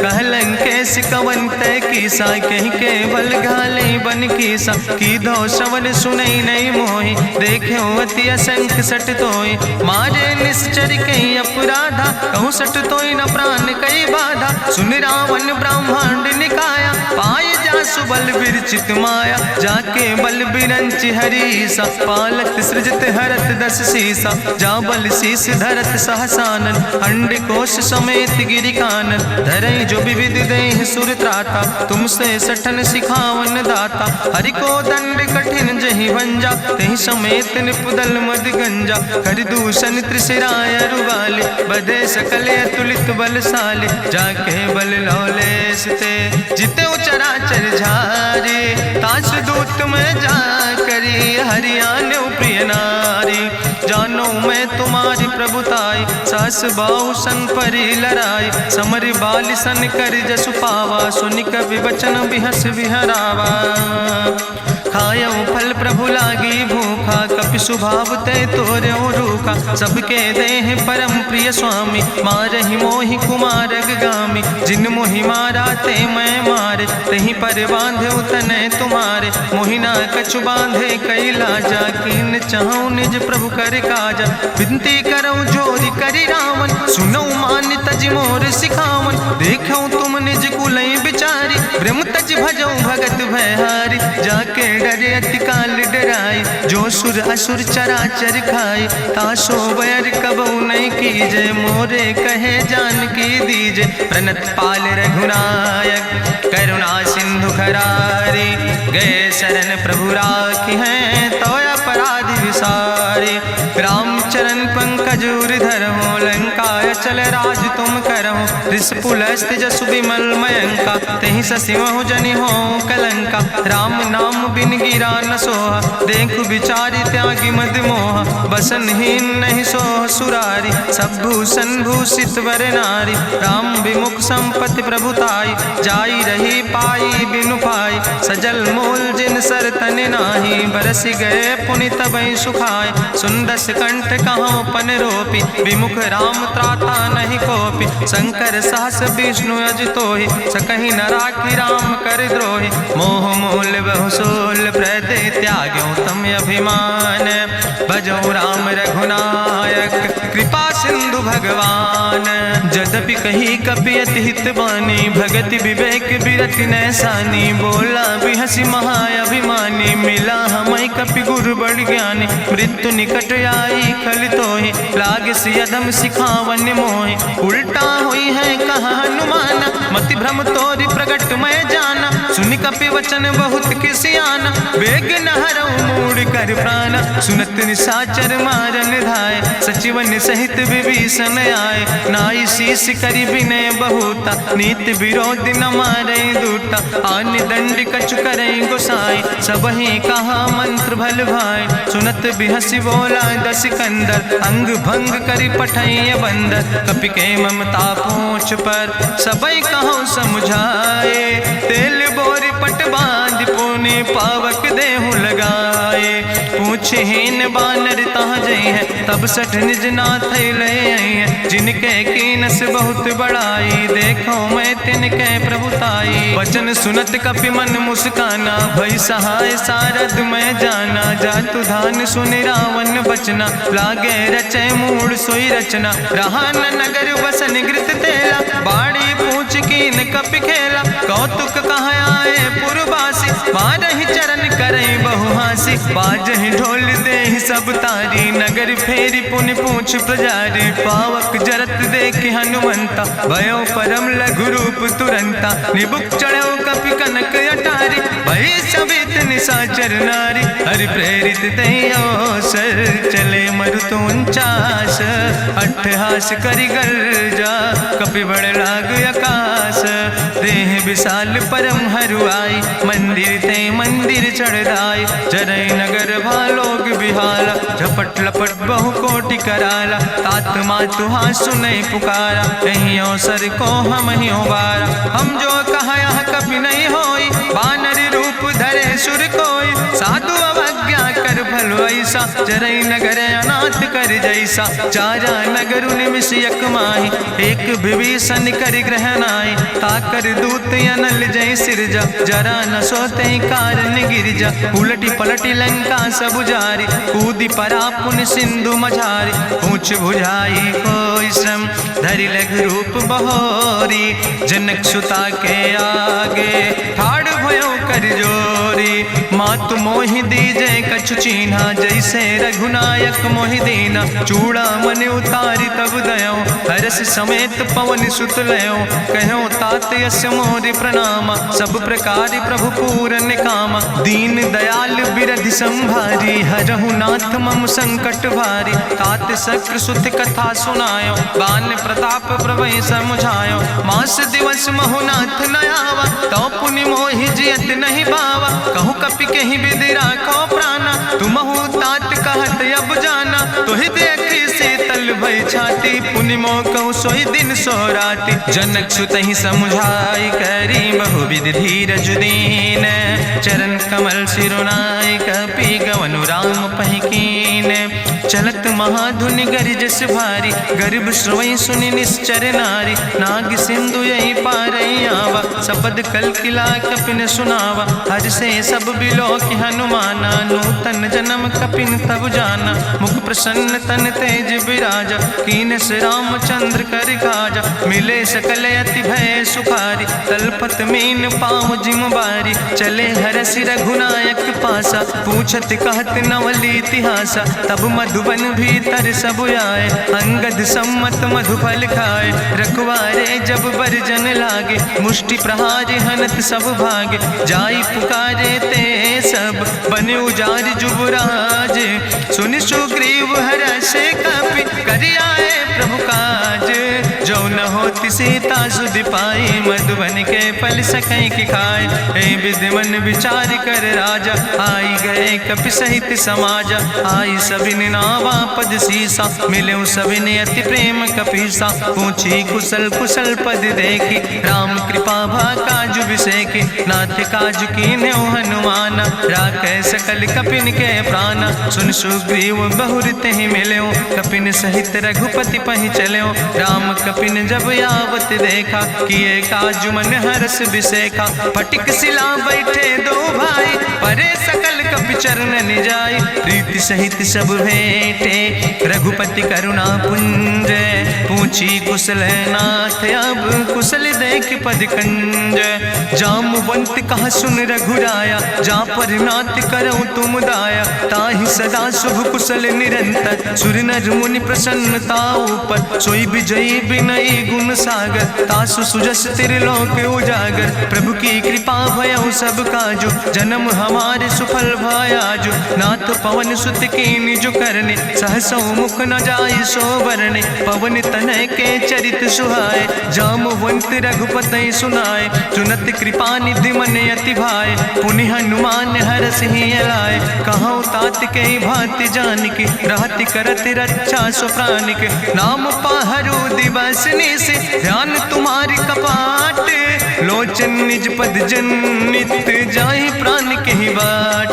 कहलन कैस कवन तय कीसा। कहीं केवल घाले बन कीसा, की दो श्रवण सुनई नहीं मोहि। देखे अति असंख सट तोय, मारे निश्चर कई अपराधा। कहूँ सट तोय न प्राण कई बाधा, सुन रावण ब्रह्मांड निकाया। पाय जासु बल विरचित माया, जाके बल बिरंचि हरीसा। पालत सृजत हरत दस सीसा, जा बल शीस धरत सहसानन। अंड कोश समेत गिरि कानन, धरई जो विविध देह सुर त्राता। तुमसे सठन सिखावन दाता, हरि को दंड कठिन जहि भंजा। तहि समेत निपुदल मद गंजा, कर दूषण त्रिशिराय रुवाले। बधे सकल अतुलित बलशाले, जाके बल लौलेस ते। जिते चराचर झारे, तास दूत में जा करी। हरियाणा प्रिय नारी, जानो मैं तुम्हारी प्रभुताई। सास बाहु सन परी लड़ाई, समर बाल सन कर जसु पावा। सुनि कवि वचन बिहस विहरावा, खायो फल प्रभु लागी भूखा। कपि स्वभाव ते तोर्यो रूखा, सबके देह परम प्रिय स्वामी। मारहि मोहि कुमारग गामी, जिन मोहि मारा ते मैं मारे। तहीं पर बांधे तने तुम्हारे, मोहिना कछु बांधे कई लाजा। कीन चाहूं निज प्रभु कर काजा, विनती करऊं जोरी करी रावण। सुनऊ मान तज मोर सिखावन, देखऊं तुम निज कुलई बिचारी। ब्रह्म तज भजऊं भगत भयहारी, जाके डरे अति काल डराई। जो सुर असुर चराचर खाई, तासो बैर कबऊ नहीं कीजे। मोरे कहे जान की दीजे, प्रणत पाल रघुनायक। करुणा सिंधु खरारी, गए शरण प्रभु राखी हैं। तो अपराध विसारी, रामचरण पंकज उर धरहु। लंकाय चल राज तुम करहु, रिसपुलस्त जसु विमल मयंका। तहि ससिमहु जनि हो कलंका, राम नाम बिन गिरा न सोहा। देखु विचारि त्यागी मद मोहा, बसनहीन नहीं सोह सुरारी। सब भूषण भूषित वर नारी, राम विमुख संपत्ति प्रभुताई। जाई रही पाई बिनु पाई, सजल मूल जिन सर तन नाही, बरस गए पुनि तबहि सुखाए। सुंदस कंठ कहाँ पन रोपी, विमुख राम त्राता नहीं कोपी। शंकर सहस विष्णु अजितोहि, सकहि न राखी राम कर द्रोहि। मोह मूल बहुसूल प्रदे त्याग्यो तम अभिमान। भजो राम रघुनायक कृपा सिंधु भगवान। यद्यपि कही कपि अति हित बानी, भगति विवेक बिरति नैसानी। बोला बिहसी महाअभिमानी, मिला हमै कपि गुरु बड़ ज्ञानी। मृत्यु निकट आई खल तोहि, लागे सियदम सिखावन मोहि। उल्टा हुई है कहा हनुमाना, मति भ्रम तोरि प्रगट मैं जाना। सुनि कपि वचन बहुत किसियाना, बेग न हरऊ मूढ़ कर प्राण। सुनत निशाचर मारन धाय, सचिवन सहित विभीषण आए। नाई शीस करि विनय बहुता, नीति विरोध न मारे दूता। आन दंड कछु करे गोसाई, सबहि कहा मंत्र भल भाई। सुनत बिहसी बोला दस कंदर, अंग भंग करि पठैय बंदर। कपि के ममता पूछ पर, सबई कहो समुझाए। तेल बोरी पट बांध पुनि पावक देहु लगाए। पूछहीन बानर तहाँ जई है, तब सठ निज नाथ ले आई है। जिनके कीनस बहुत बड़ाई, देखो मैं तिनके प्रभुताई। वचन सुनत कपि मन मुस्काना, भई सहाय सारद मैं जाना। जातु धान सुनि रावण बचना, लागे रचे मूढ़ सोई रचना। रहा न नगर बसन घृत तेला, बाड़ी पूछ कीन कपि खेला। कौतुक कहाँ आए पुरवासी, मारहि चरण करई बहु हासी। बाजहि ढोल देहि सब तारी, नगर फेरी पुनि पूछ प्रजारी। पावक जरत देख हनुमंता, भयो परम लघु रूप तुरंता। निबुक चढ़ो कपि कनक अटारी, भई सबित निशाचर नारी। हरि प्रेरित दई अवसर, चले मरुत 49। अट्ठहास करि गर्जा, कपि बड़ लाग आकाश। देह विशाल परम हरुआई, मंदिर ते मंदिर चढ़ाई। जरई नगर भालोग बिहाला, झपट लपट बहु कोटि कराला। तात मातु हाँ सुनै पुकारा, कहीं अवसर को हम ही उबारा। हम जो कहा यहाँ कभी नहीं होई, बानर रूप धरे सुर कोई। साधु अवज्ञा कर भल ऐसा, जरई नगर अनाथ कर जैसा। चारा नगर निमिष यक माही, एक विभीषण कर ग्रह नाई। ताकर दूत अनल जय सिरजा, जरा न सोते कारण गिरजा। उलटी पलटी लंका सब जारी, कूदी परा पुन सिंधु मझारी। पूछ बुझाई कोई श्रम, धरि लघु रूप बहोरी। जनक सुता के आगे, ठाड़ भयो कर जोरी। मातु मोहि दीजे कछु चीन्हा, जैसे रघुनायक मोहि दीना। चूड़ा मन उतारी तब दयो, हरस समेत पवन सुत लयो। कहो तात यस मोरि प्रणामा, सब प्रकार प्रभु पूरन कामा। दीन दयाल बिरधि संभारी, हरहु नाथ मम संकट भारी। तात शक्र सुत कथा सुनायो, बान प्रताप प्रभय समुझायो। मास दिवस महु नाथ न आवा, तो पुनि मोहि जियत नहीं बावा। कहूँ कपि कहीं विधि राखो प्राणा, तुमहु तात कहत अब जाना। तुहि देखी शीतल भई छाती, पुनि मोह कहूँ सोई दिन सो राति। जनक सुतहि समुझाई, करी बहुविधि धीरज दीन। चरण कमल सिरुनाई, कपि गवनु राम पहि कीन। चलत महाधुनि गरिजस भारी, गर्भ श्रोई सुनि निश्चर नारी। नाग सिंधु यही पारई आवा, सबद कल किला कपिन सुनावा। हर से सब बिलो कि हनुमाना, नूतन जन्म कपिन तब जाना। मुख प्रसन्न तन तेज विराजा, कीनस रामचंद्र कर काजा। मिले सकल अति भय सुखारी, तलपत मीन पाँव जिम बारी। चले हरसि रघुनायक पासा, पूछत कहत नवल इतिहासा। तब मधुबन भीतर सब आए, अंगद सम्मत मधुफल खाए। रखवारे जब बरजन लागे, मुष्टि प्रहारे हनत सब भागे। जाई पुकारे ते सब, बने उजार जुबराज। सुनि सुग्रीव हर्षे कपि, करि आए प्रभु काज। जो न होति सीता सुध पाई, मधुबन के फल सकई की खाए। ए विधि मन विचार कर राजा, आई गए कपि सहित समाजा। आई सबिन नावा पद सीसा, मिले सबिन अति प्रेम कपीसा। पूछी कुशल कुशल पद देखी, राम कृपा भा काजु विसेखी। नाथ काजु कीन्हे हनुमान, राखे सकल कपिन के प्राण। सुन सुग्रीव बहुर तेहि मिल्यो, कपिन सहित रघुपति पहि चल्यो। राम कपिन जब आवत देखा, किए काजु मन हरस विसेखा। फटिक सिला बैठे दो भाई, परे सकल कपि चरण जाय। प्रीति सहित सब भेंटे, रघुपति करुणा पुंज। पूछी कुशल नाथ, अब कुशल देख पद कंज। जामवंत कहा सुन रघुराया, जा पर नाथ करऊं तुम दाया। ताहि सदा शुभ कुशल निरंतर, सुर नर मुनि प्रसन्नता ऊपर। सोई विजयी विनयी गुण सागर, तासु सुजस त्रिलोक उजागर। प्रभु की कृपा भयउ सब काजु, जन्म हमारे सुफल भयाजु। नाथ पवन सुत कीन्हि जो करने, सहसौ मुख न जाय सो बरने। पवन तनय के चरित सुहाए, जामवंत रघुपति सुनाए। चुनत कृपा निधि मन अति भाए, पुनि हनुमान हरषि लाए। कहौं तात के भांति जानकी, रहति करत रक्षा सो प्राणिक। नाम पाहरु दिवस निश, ध्यान तुम्हारी कपाट। लोचन निज पद जनित, जाहि प्राण के ही बाट।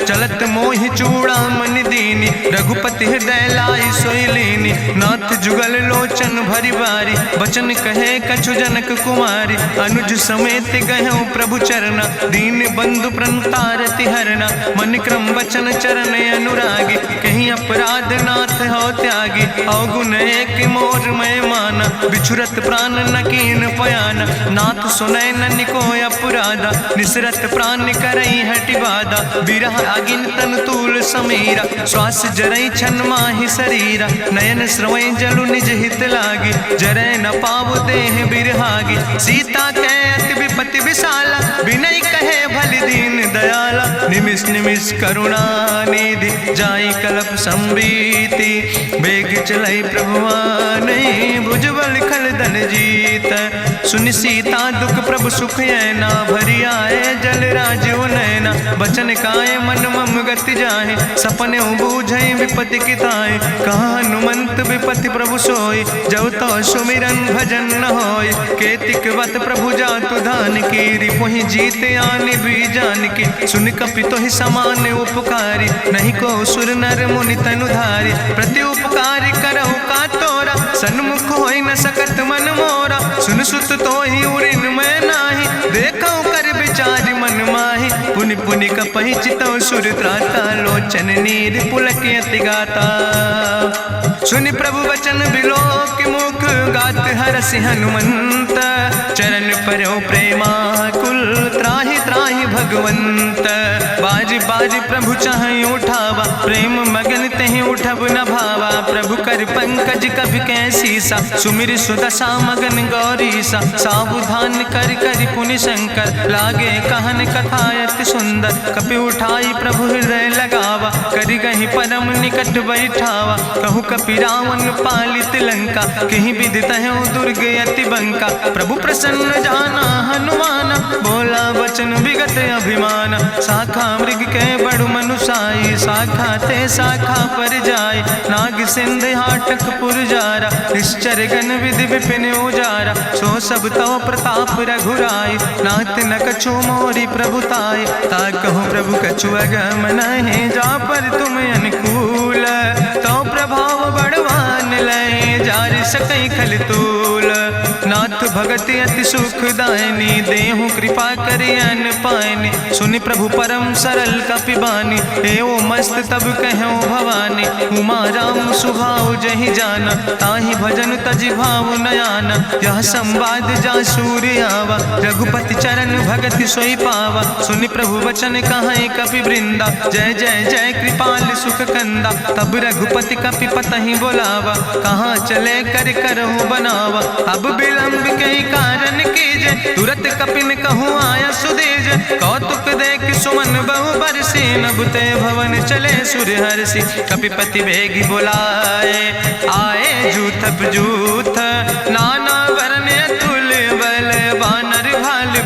चलत मोहि चूड़ामणि दीनी, रघुपति हृदय लाई सोई लीनी। नाथ जुगल लोचन भरि बारी, बचन कहे कछु जनक कुमारी। अनुज समेत गहऊँ प्रभु चरना, दीन बंधु प्रणतारति हरना। मन क्रम वचन चरण अनुरागी, कहीं अपराध नाथ हो त्यागी। अवगुण एक मोर मैं माना, बिछुरत प्राण न कीन पयाना। नाथ सुनय ननि को अपराधा, निसरत प्राण करई हटि बाधा। बिरह अगिन तन तूल समीरा, श्वास जरई छन माहि शरीरा। नयन श्रवई जलु निज हित लागी, जरय न पाव देह बिरहागी। सीता के अति विपति विशाला, विनय कहे भलि दीन दयाला। निमिष निमिष करुणा निधि, जाई कलप संबीति। बेग चलई प्रभुआनहि, भुजबल खल धन जीत। सुनि सीता दुख प्रभु सुख ऐना, भरि आए जल राजो नैना। बचन काए मन मम गति जाहे, सपने बूझई विपति किताए। कहा हनुमंत विपति प्रभु सोई, जब तो सुमिरन भजन न होय। केतिक वत प्रभु जातु धान की, रिपुहि जीत आने भी जान की। सुन कपि तोहि समान उपकारी, नहीं को सुर नर मुनि तनु धारी। प्रति उपकारी करहु का तोरा, सन्मुख होई न सकत मन मोरा। सुन सुत तोहि उरिन मैं नाही, देखौ कर विचार मन माहि। पुनि पुनि कपहि चितौ सुर त्राता, लोचन नीर पुलक अति गाता। सुनि प्रभु वचन बिलोक मुख, गात हरषि हनुमंत। चरण परौ प्रेमाकुल, त्राहि त्राहि भगवंत। बाज बाज प्रभु चाहि उठावा, प्रेम मगन तेहि उठब न भावा। प्रभु कर पंकज कभि कैसीसा, सुमिर सुदशा मगन गौरीसा। सावधान कर कर पुनि शंकर, लागे कहन कथा अति सुंदर। कपि उठाई प्रभु हृदय लगावा, करि गहि परम निकट बैठावा। कहु कपि रावण पालित लंका, कहि विधि तहु दुर्ग अति बंका। प्रभु प्रसन्न जाना हनुमाना, बोला वचन विगत अभिमान। शाखा मृग के बड़ु मनुसाई, शाखा ते शाखा पर जाय। नाग सिंध हाटक पुरजारा, निश्चर गण विधि विपिन उजारा। सो सब तव प्रताप रघुराई, नाथ न कछु मोरी प्रभुताई। ताकहु प्रभु कछु अगम नहीं, जा पर तुम अनुकूल। तो प्रभाव बड़वान लय, जार सकई खल तूल। नाथ भगति अति सुखदायनी, देहु कृपा करि अन पायनि। सुनि प्रभु परम सरल कपिबानी, एवं मस्त तब कहूँ भवानी। उमा राम सुभाव जहि जाना, ताहि भजन तजि भाव नयाना। यह संवाद जा सूर्य आवा, रघुपति चरण भगति सोई पावा। सुनि प्रभु वचन कहाई कपि वृंदा, जय जय जय कृपाल सुख कंदा। तब रघुपति कपि पतहि बोलावा, कहाँ चले कर करहु बनावा। अब विलंब कई कारण कीजे, तुरत कपिन कहूँ आया सुदेज। कौतुक देख सुमन बहु बरसी, नभते भवन चले सूर्य हर्षि। कपिपति बेगी बुलाए, आए जूथ जूथ नाना वरने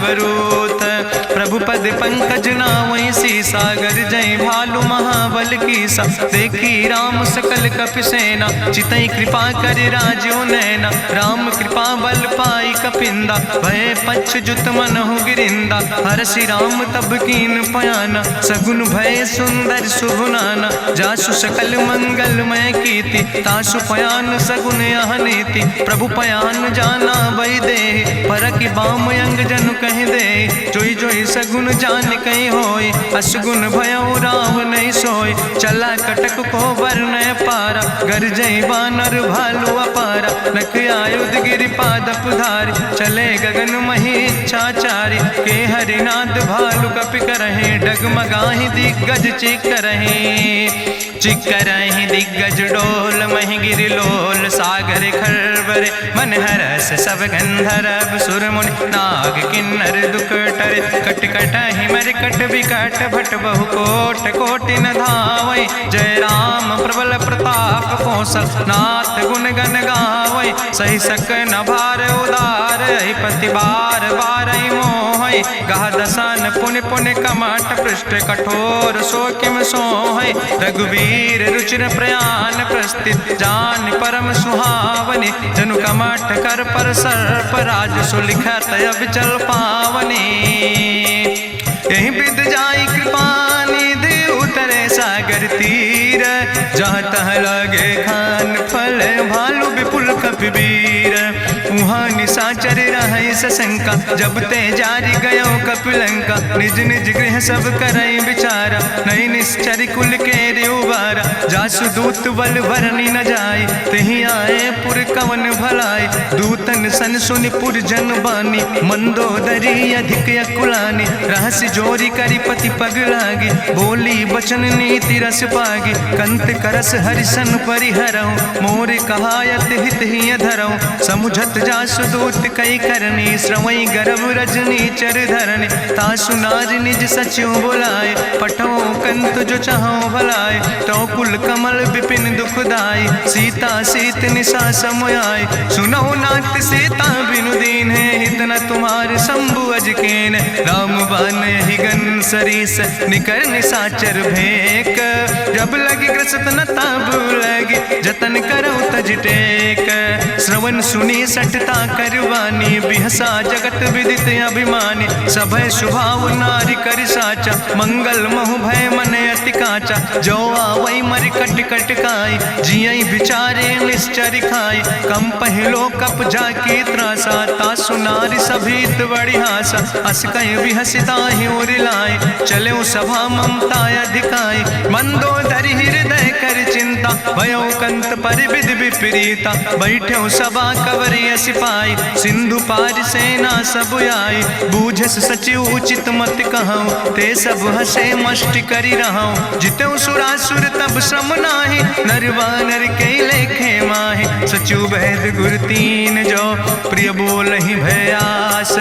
बरूथ। प्रभु पद पंकज नावै सागर जय भालु महाबल कीसा। देखी राम सकल कपि सेना चितई कृपा कर राजो नैना। राम कृपा बल पाई कपिंदा भय पछ जुत मनहु गिरिंदा। हरषि राम तब कीन पयाना सगुन भय सुंदर शुभ नाना। जासु सकल मंगलमय कीर्ति तासु पयान सगुन यह नीति। प्रभु पयान जाना भई दे परखि बाम अंग जनु कह दे। जोई जोई सगुन जान कहीं होय असगुन भयो राम नहीं सोय। चला कटक को वर्ण पारा गरजई बानर भालू अपारा। नख आयुध गिरि पादप धारी चले गगन मही इच्छाचारी। के हरिनाद भालु कपि करहि डगमगाहि दिग्गज चिकरहि। चिकरहि दिग्गज डोल महि गिरि लोल सागर खरबर। मन हरस सब गंधर्व सुर मुनि नाग किन्नर दुख टरे। कट कटहि मरकट विकट भट बहु कोट कोटि न धावै। जय राम प्रबल प्रताप कौशल नाथ गुण गण गावै। सही सक न भार उदार पति बार बार मोहै। गह दसन पुनि पुनि कमठ पृष्ठ कठोर सो किम सोहै। रघुवीर रुचिर प्रयाण प्रस्थित जान परम सुहावनी। जनु कमठ कर पर सर्प राज सुलिखत अविचल पावनी। यही विद जाई कृपा निधि उतरे सागर तीर। जहाँ तह लगे खान फल भालू विपुल कपिवीर। उहाँ निशाचर रहै सशंका जब ते जारी गयो कपिलंका। निज निज गृह सब करई विचारा नहीं निश्चर कुल के उबारा। जासु दूत बल भरनी न जाय तेहि आए पुर कवन भलाई। दूतन सन सुनि पुर जन बानी मंदोदरी अधिक अकुलानी। रहस्य जोरी करी पति पग लागी बोली बचन नीति रस पागी। कंत करस हरिसन परिहरऊँ मोर कहायत हित ही धरऊँ। समुझत जासु दूत कई करनी श्रवई गर्भ रजनी चर धरनी। तासु नाज निज सचिव बुलाए पठो कंत जो चाहो भलाए। तो कुल कमल विपिन दुखदाई सीता सीत निशा समयाय। सुनो नाथ सीता बिनु दीन है हित न तुम्हार शंभु अजकेन। राम बान ही गन सरीस निकर निशाचर भेक। जब लगी ग्रसत न तब लगी जतन करो तज टेक। श्रवण सुनी सटता करवानी बिहसा जगत विदित अभिमानी। सभय स्वभाव नारी कर साचा मंगल महु भय मन अति काचा। जो आवै मर कट कट काई जियई बिचारे निश्चर खाई। कम पहलो कप जाकी त्रासा तासु नारी सभीत बड़ी हासा। अस कहीं बिहसिता ही उरिलाए चले सभा ममता अधिकाई। मंदोदरी हृदय कर चिंता भयो कंत पर विधि विपरीता। बैठो सभा कवरिय सिपाही सिंधु पार सेना सब आई। बूझस सचिव उचित मत कहूँ ते सब हसे मष्ट करी रहूँ। जितऊ सुरासुर तब श्रम नाही नर वानर के लेखे माहि। सचिव वैद गुर तीन जो प्रिय बोल ही भयास।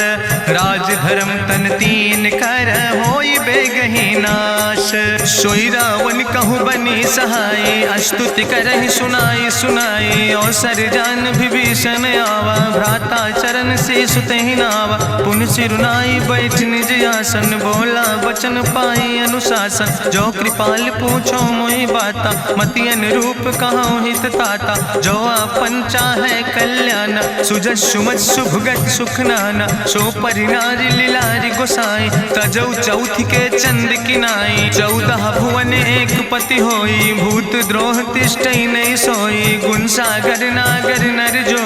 राज धर्म तन तीन कर होई बेगही नाश। सोई रावण कहूँ बनी सहाय अस्तुति करहि सुनाई सुनाई। अवसर जान विभीषण आवा भ्राता चरण से सुतहि नावा। पुन सिरुनाई बैठ निज आसन बोला वचन पाई अनुशासन। जो कृपाल पूछो मोहि बाता मति अनुरूप कहूँ हित ताता। जो आपन चाहे कल्याण सुजस सुमत सुभगत सुख नाना। सो परिनारी लीलारी गोसाई तजौ चौथ के चंद किनाई। 14 भुवन एक पति होई भूत द्रोह तिष्ठई नहीं सोई। गुण सागर नागर नर जो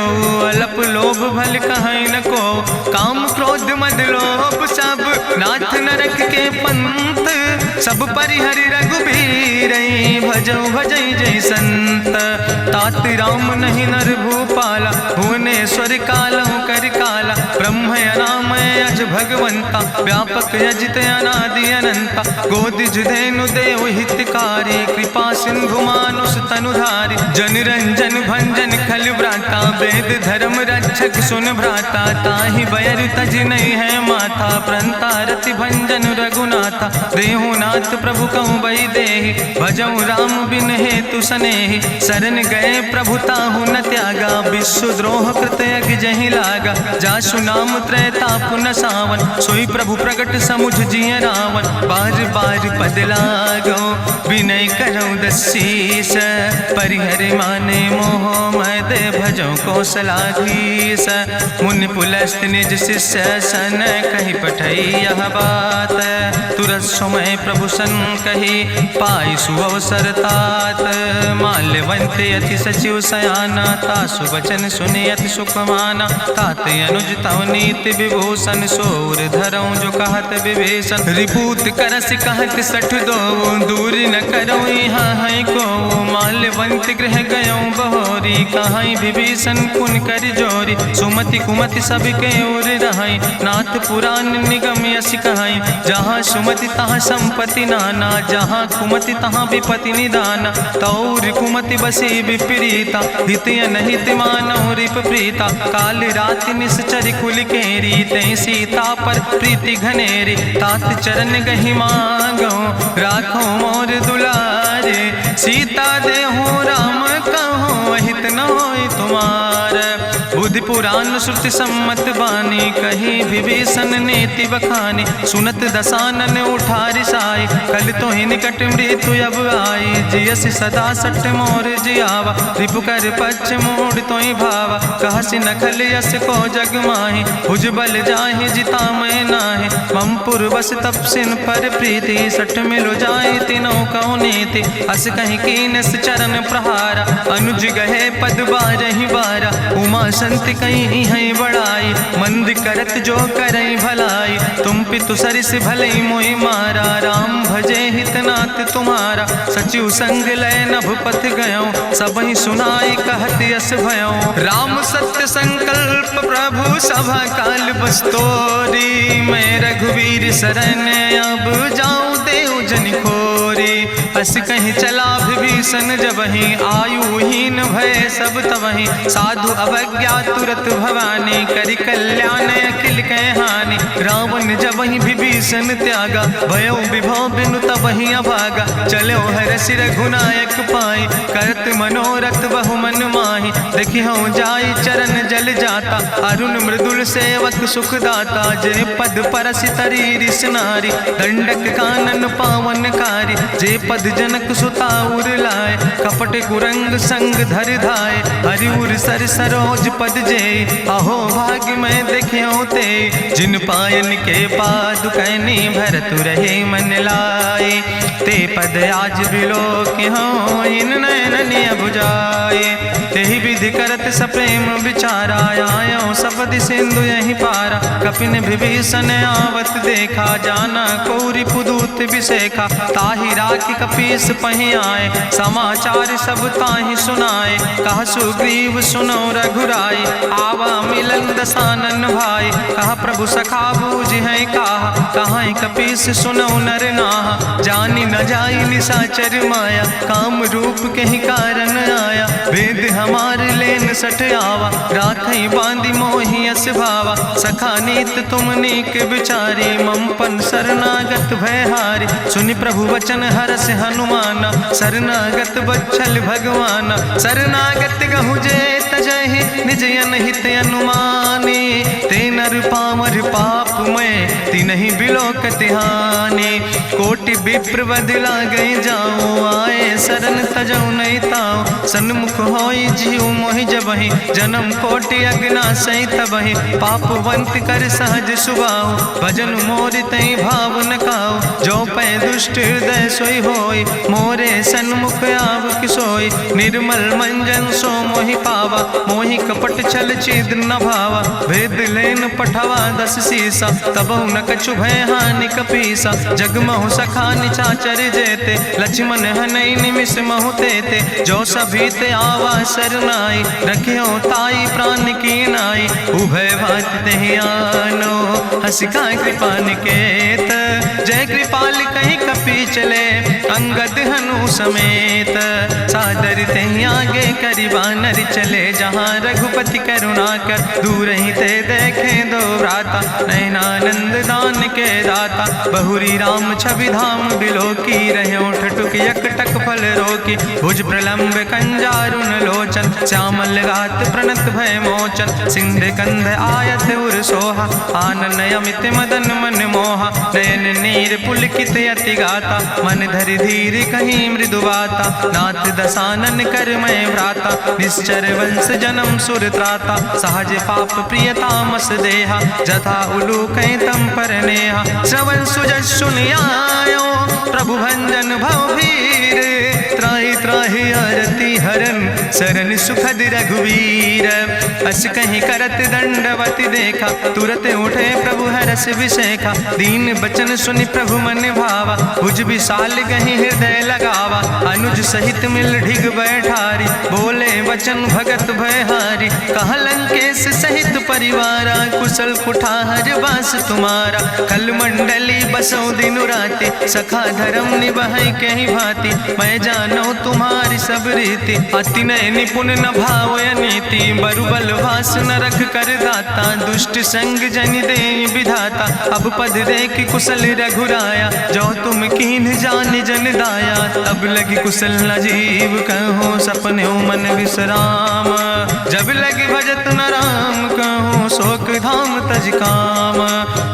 अलप लोभ भल कहीं न को। काम क्रोध मद लोभ सब नाथ नरक के पंथ। सब परिहरि रघुबीर भजौ भजई जय संत। तात राम नहीं नर भूपाला भुवनेश्वर कालहु कर काला। ब्रह्म अनामय अज भगवंता व्यापक यजित अनादि अनंता। गोदिज धेनु देव हितकारी कृपा सिंधु मानुष तनुधारी। जन रंजन भंजन खल व्राता वेद धर्म रक्षक सुन भ्राता। ताहि बैर तज नहीं है माथा प्रंता रति भंजन रघुनाथा। देहु नाथ प्रभु कहूँ बई देहि भजऊ राम बिन हेतु सनेहि। शरण गए प्रभु ताहु न त्यागा विश्व द्रोह कृत यज्ञ जहि लागा। जासु नाम त्रैता पुन सा पावन, सोई प्रभु प्रगट समुझ जिय रावण। बार बार पद लागो विनय करो दसीस, परिहर माने मोह मद भजो कौशलाधीश। मुनि पुलस्त निज शिष्य सन कही पठई यह बात, तुरत समय प्रभु सन कही पाई सुअवसर तात। माल्यवंत अति सचिव सयाना, तासु वचन सुनि अति सुख माना। तात अनुज तव नीति विभूषण, सोर धरऊं जो कहत विभीषण। रिपूत करस कहत सठ दो, दूर न करो यहाँ है को। माल्यवंत गृह गयों बहोरी, कहाई विभीषण पुन कर जोरी। सुमति कुमति सबके ओर रहाई, नाथ पुराण निगम यश कहाई। जहाँ सुमति तहाँ संपत्ति नाना, जहाँ कुमति तहाँ विपत्ति निदाना। तौर कुमति बसी विपरीता, हित अनहित मानव रिप प्रीता। काल रात निश्चर कुल केरी, तै सीता पर प्रीति घनेरी। तात चरण गहि मांगो, राखो मोर दुलारे। सीता देहो राम कहो, हित न होय तुम्हार। बुद्धि पुराण श्रुति सम्मत बानी, कही विभीषण नेति बखानी। सुनत दसानन उठारि साई, कल तो ही निकट मृत्यु अब आई। जियस सदा सट मोर जियावा, रिपु कर पक्ष मोड़ तो ही भावा। कहसि नखल यस को जग माहि, भुज बल जाहि जिता मैं नाहि। मम पुरवस तपसिन पर प्रीति, सठ मिलो जाहि तिनो कौ नीति। अस कहीं कीनस चरण प्रहारा, अनुज गहे पद बारहि बारा। उमा संति कहीं है बड़ाई, मंद करत जो करई भलाई। तुम पितु सरिस भलई मोहि मारा, राम भजे हितनाथ तुम्हारा। सचिव संग लय नभ पथ गयो, सबहि सुनाई कहत यस भयो। राम सत्य संकल्प प्रभु सभा काल बस्तोरी। मैं रघुवीर शरण अब जाऊं देव जन खोरी। अस कहीं चला विभीषण जबहि, आयुहीन भय सब तबहि। साधु अवज्ञा तुरत भवानी, करि कल्याण अखिल कै हानि। रावण जबहि विभीषण त्यागा, भयो विभव बिनु तबहि अभागा। चलो हरषि रघुनायक पाई, करत मनोरथ बहु मन माहि। देखियो जाई चरण जल जाता, अरुण मृदुल सेवक सुख दाता। जे पद परसि तरी रिस नारी, दंडक कानन पावन कारी। जे पद जनक सुता उर लाए, कपट कुरंग संग धर धाय। हरिउर सर सरोज पद जे, अहो भाग्य मैं देखियो ते। जिन पायन के पादुकैनी, भरत रहे मन लाए। ते पद आज बिलो के हो, इन नयन बुझाए। तेहि विधि करत सप्रेम विचारा, आयो सपदि सिंधु यही पारा। कपिन विभीषण आवत देखा, जाना कौरि पुदूत विशेखा। ताहि राखि कपीस पहि आए, समाचार सब ताहि सुनाए। कहा सुग्रीव सुनो रघुराई, आवा मिलन दसानन भाई। कहा प्रभु सखा बूझ है कहा, कहाँ कपीस सुनो नर नाहा। जानी न जाई निशाचर माया, काम रूप के ही कारण आया। वेद हमार लेन सठ आवा, राखई बांधी मोहि यस भावा। सखा नीत तुम नीक विचारी, मम पन शरणागत भयहारी। सुनि प्रभु वचन हरस हनुमाना, शरणागत बच्छल भगवाना। शरणागत गहु जे तजहि, निज अनहित अनुमानी। ते नर पामर पाप में, तिन्हि बिलोकति हानि। कोटि विप्र बदला गई जाऊं, आए शरण तजऊ नहीं ताऊं। सन्मुख होई जीव मोहि जबहि, जन्म कोटि अग्ना सही तबहि। पापवंत कर सहज सुभाऊ, भजन मोर तई भाव न काऊ। जो पै दुष्ट हृदय सोई होई, मोरे सन्मुख आव किसोई। निर्मल मंजन सो मोहि पावा, मोहि कपट छल छिद्र न भावा। भेद लेन पठवा दस सीसा, तबहु न कछु भय हानि कपीसा। जगमहु सखा निचाचर जेते, लक्ष्मण हनई निमिष महु तेते। जो सभी ते आवा सरनाई, रखियो ताई प्राण की नाई। उभय भात तेहि आनो, हसिका कृपा निकेत। जय कृपाल कहीं कपी चले, अंगद हनु समेत। सादर तहीं आगे करि बानर चले, जहाँ रघुपति करुणा कर दूर ही ते देखे दो भ्राता। नयनानंद दान के दाता, बहुरी राम छवि धाम बिलोकी। रहे ठटुक यकटक फल रोकी, भुज प्रलंब कंजारुन लोचन। श्यामल गात प्रणत भय मोचन, सिंध कंध आयत उर सोहा। आनन अमित मदन मन मोहा, नयन नीर पुलकित अति गाता। मन धरि धीर कहीं मृदु बाता, नाथ दसानन कर मैं भ्राता। निश्चर वंश जन्म सुर त्राता, सहज पाप प्रिय तामस देहा। जथा उलूक तम पर नेहा, श्रवण सुजस सुनियायो। प्रभु भंजन भव भीर, त्राहि त्राहि आरती हरन। शरण सुखद रघुवीर, अस कहीं करत दंडवत देखा। तुरत उठे प्रभु हरस विशेखा, दीन बचन सुनि प्रभु मन भावा। भुज विशाल कहीं हृदय लगावा, अनुज सहित मिल ढिग बैठारी। बोले वचन भगत भयहारी, कहा लंकेश सहित परिवारा। कुशल कुठार वास तुम्हारा, कल मंडली बसो दिनु राति। सखा धर्म निभाई कहीं भांति, मैं जानो तुम्हारी सब रीति। अति नय निपुण न भाव नीति, बरुबल भास न रख कर दाता। दुष्ट संग जन दे विधाता, अब पद देख कुशल रघुराया। जो तुम कीन जान जन दाया, तब लगी कुशल न जीव कहो। सपने मन विश्राम, जब लगी भजत न राम कहो। शोक धाम तज काम,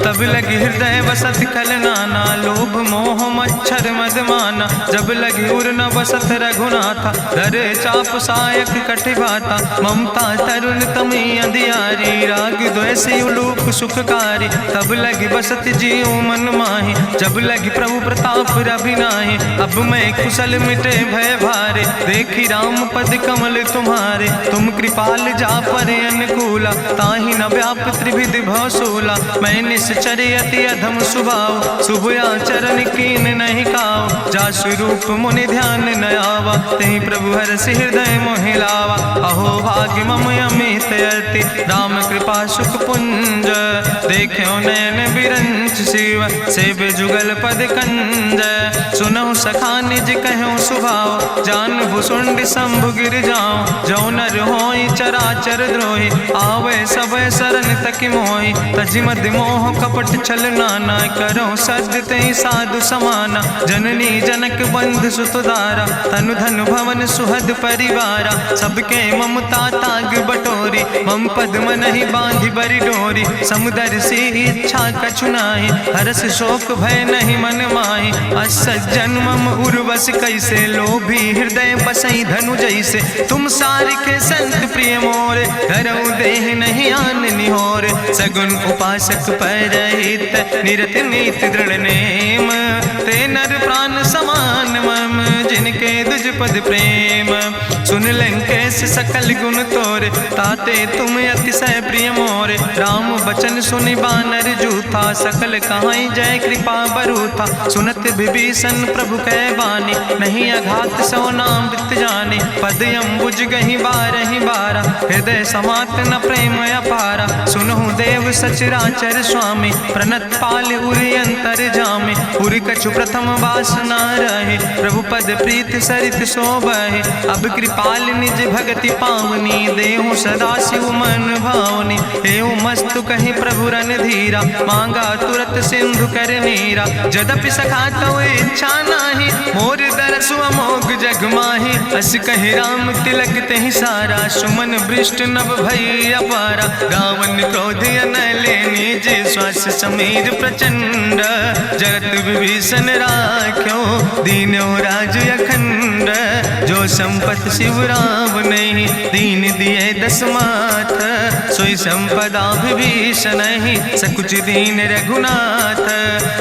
तब लगी हृदय बसत कल नाना। लोभ मोह मच्छर मद माना, जब लगी उर न बसत रघुनाथा। धरे चाप सायक कटिबाता, ममता तरुण तमी अंधियारी। राग द्वेष उलूक सुखकारी, तब लगी बसत जीव मन माही। जब लगी प्रभु प्रताप रवि नाही, अब मैं कुशल मिटे भय भारे। देखी राम पद कमल तुम्हारे, तुम कृपाल जा पर अनुकूला। ताहि न व्याप त्रिविध भवसूला, मैं निश्चर अति अधम सुभाव। शुभ आचरण कीन नहीं काव, जा स्वरूप मुनि ध्यान न आवा। तेहि प्रभु हरसि हृदय मोहि लावा। अहो भाग्य मम अमित अति, राम कृपा सुख पुंज। देखो नयन बिरंच शिव, सेव जुगल पद कंज। सुनहु सखा निज कहूँ सुभाव, जान भुसुंड शंभु गिर जाऊं। जो नर होई चराचर द्रोही, आवे सब शरण तक मोहि। तजि मद मोह कपट छल नाना, करो सद्य तेहि साधु समाना। जननी जनक बंधु सुतदारा, तनु धन भवन सुहद परिवारा। सबके ममता ताग बटोरी, मम पद मनहि बांधि बरि डोरी। समुदर सी इच्छा कछु नाही, हरस शोक भय नहीं मन माही। असज्जन मम उर्वश कैसे, लोभी हृदय बसई धनु जैसे। तुम सारिके संत प्रिय मोरे, धरऊ देह नहीं आन निहोर। सगुन उपासक परहित, निरत नीति दृढ़ नेम। ते नर प्राण समान मम, जिनके दुज पद प्रेम। सुन लंकेश सकल गुण तोरे, ताते तुम अतिशय प्रिय मोरे। राम बचन सुनि बानर जूथा, सकल कहाई जय कृपा बरूथा। सुनत विभीषण प्रभु कै बानी, नहीं अघात सो नाम वित जानी। पद अम्बुज गहि बारहि बारा, हृदय समात न प्रेम अपारा। सुनहु देव सचराचर स्वामी, प्रणत पाल उरि अंतर जामी। उरि कछु प्रथम वासना रहे, प्रभु पद प्रीत सरित शोभहि। अब कृपाल निज भगति पावनी, देहु सदा शिव मन भावनी। एवं मस्तु कहि प्रभु रन धीरा, मांगा तुरत सिंधु कर नीरा। जदपि सखा तो इच्छा नाही, मोर दरसु अमोघ जग माही। अस कहि राम तिलक तेहि सारा, सुमन वृष्ट नभ भई अपारा। गावन क्रोध अनले निज, श्वास समीर प्रचंड। जगत विभीषण राख्यो, दीनो राज अखंड। जो संपत शिव राम नहीं, दीन दिए दस माथ। सोई संपदा विभीषण नहीं, सकुच दीन रघुनाथ।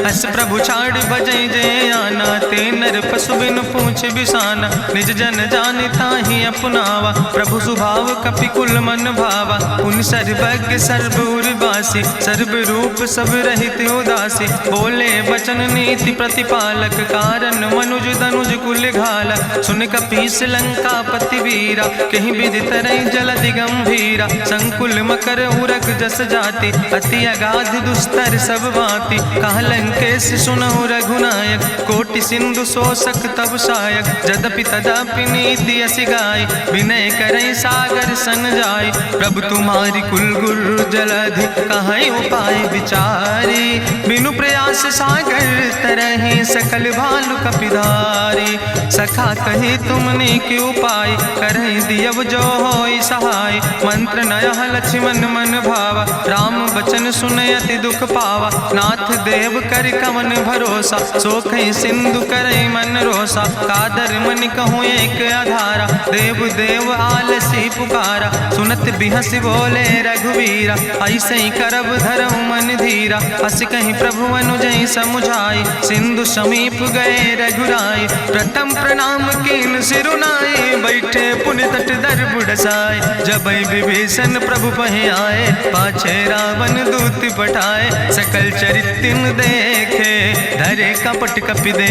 अस प्रभु छाड़ भजै जय आना, ते नर पशु बिन पूछ बिसाना। निज जन जानि ताहि अपनावा, प्रभु स्वभाव कपि कुल मन भावा। पुन सर्वज्ञ सर्व उर्वासी, सर्व रूप सब रहित उदासी। बोले वचन नीति प्रतिपालक, कारण मनुज तनुज कुल घाला। सुन कपीस लंकापति वीरा, कहीं विधि तरई जलधि गंभीरा। संकुल मकर उरग जस जाति, अति अगाध दुस्तर सब भांति। कहा लंकेश सुनहु रघुनायक, कोटि सिंधु सिंधु शोषक तब सायक, जदपि तदपि नीति असि गाय, विनय करई सागर सन जाय। प्रभु तुम्हारी कुल गुरु जलधि, कहीं उपाय विचारी, बिनु प्रयास सागर तरहि सकल भालु कपिधारी। सखा कही तुमने के उपाय, करहि दियव जो होई सहाय। मंत्र नयह लक्ष्मण मन भावा, राम बचन सुनय अति दुख पावा। नाथ देव कर कवन भरोसा, सोखई सिंधु करई मन रोसा। कादर मन कहूँ एक आधारा, देव देव आलसी पुकारा। सुनत बिहस बोले रघुवीरा, ऐसे ही करब धरऊ मन धीरा। अस कहीं प्रभु अनुजय समुझाई, सिंधु समीप गए रघुराई। प्रथम प्रणाम कीन सिरुनाई, बैठे पुण्य तट दर बुढ़साए। जब विभीषण प्रभु पहे आए, पाछे रावण दूत पठाए। सकल चरित्र देखे, धरे कपट कपि दे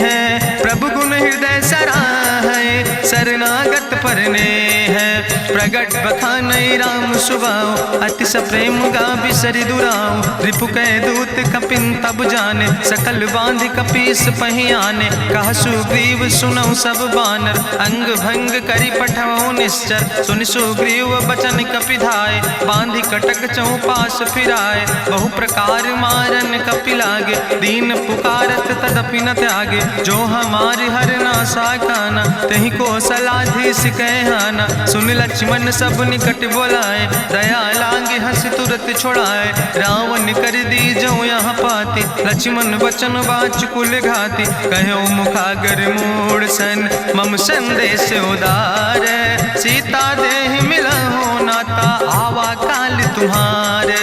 है। प्रभु गुण हृदय सराहै, शरणागत परने है। प्रगट बखानई राम सुभाऊ, अति सप्रेम गा बिसरि दुराऊ। रिपु कै दूत कपिन तब जाने, सकल बांध कपीस पहि आने। कहा सुग्रीव सुनऊ सब बानर, अंग भंग करि पठवऊ निश्चर। सुनि सुग्रीव बचन कपिधाय, बांधि कटक चौपास फिराए। बहु प्रकार मारन कपि लागे, दीन पुकारत तदपि न त्यागे। जो हमारे हर नासा खाना, तहि को सलाधीस कहना। सुन लक्ष्मण सब निकट बोलाए, दया लागे हंस तुरत छोड़ाए। रावण कर दी जो यहाँ पाती, लक्ष्मण बचन बाच कुल घाती। कहो मुखागर मूड सन, मम संदेश उदार। सीता देह मिला हो नाता, आवा काल तुम्हारे।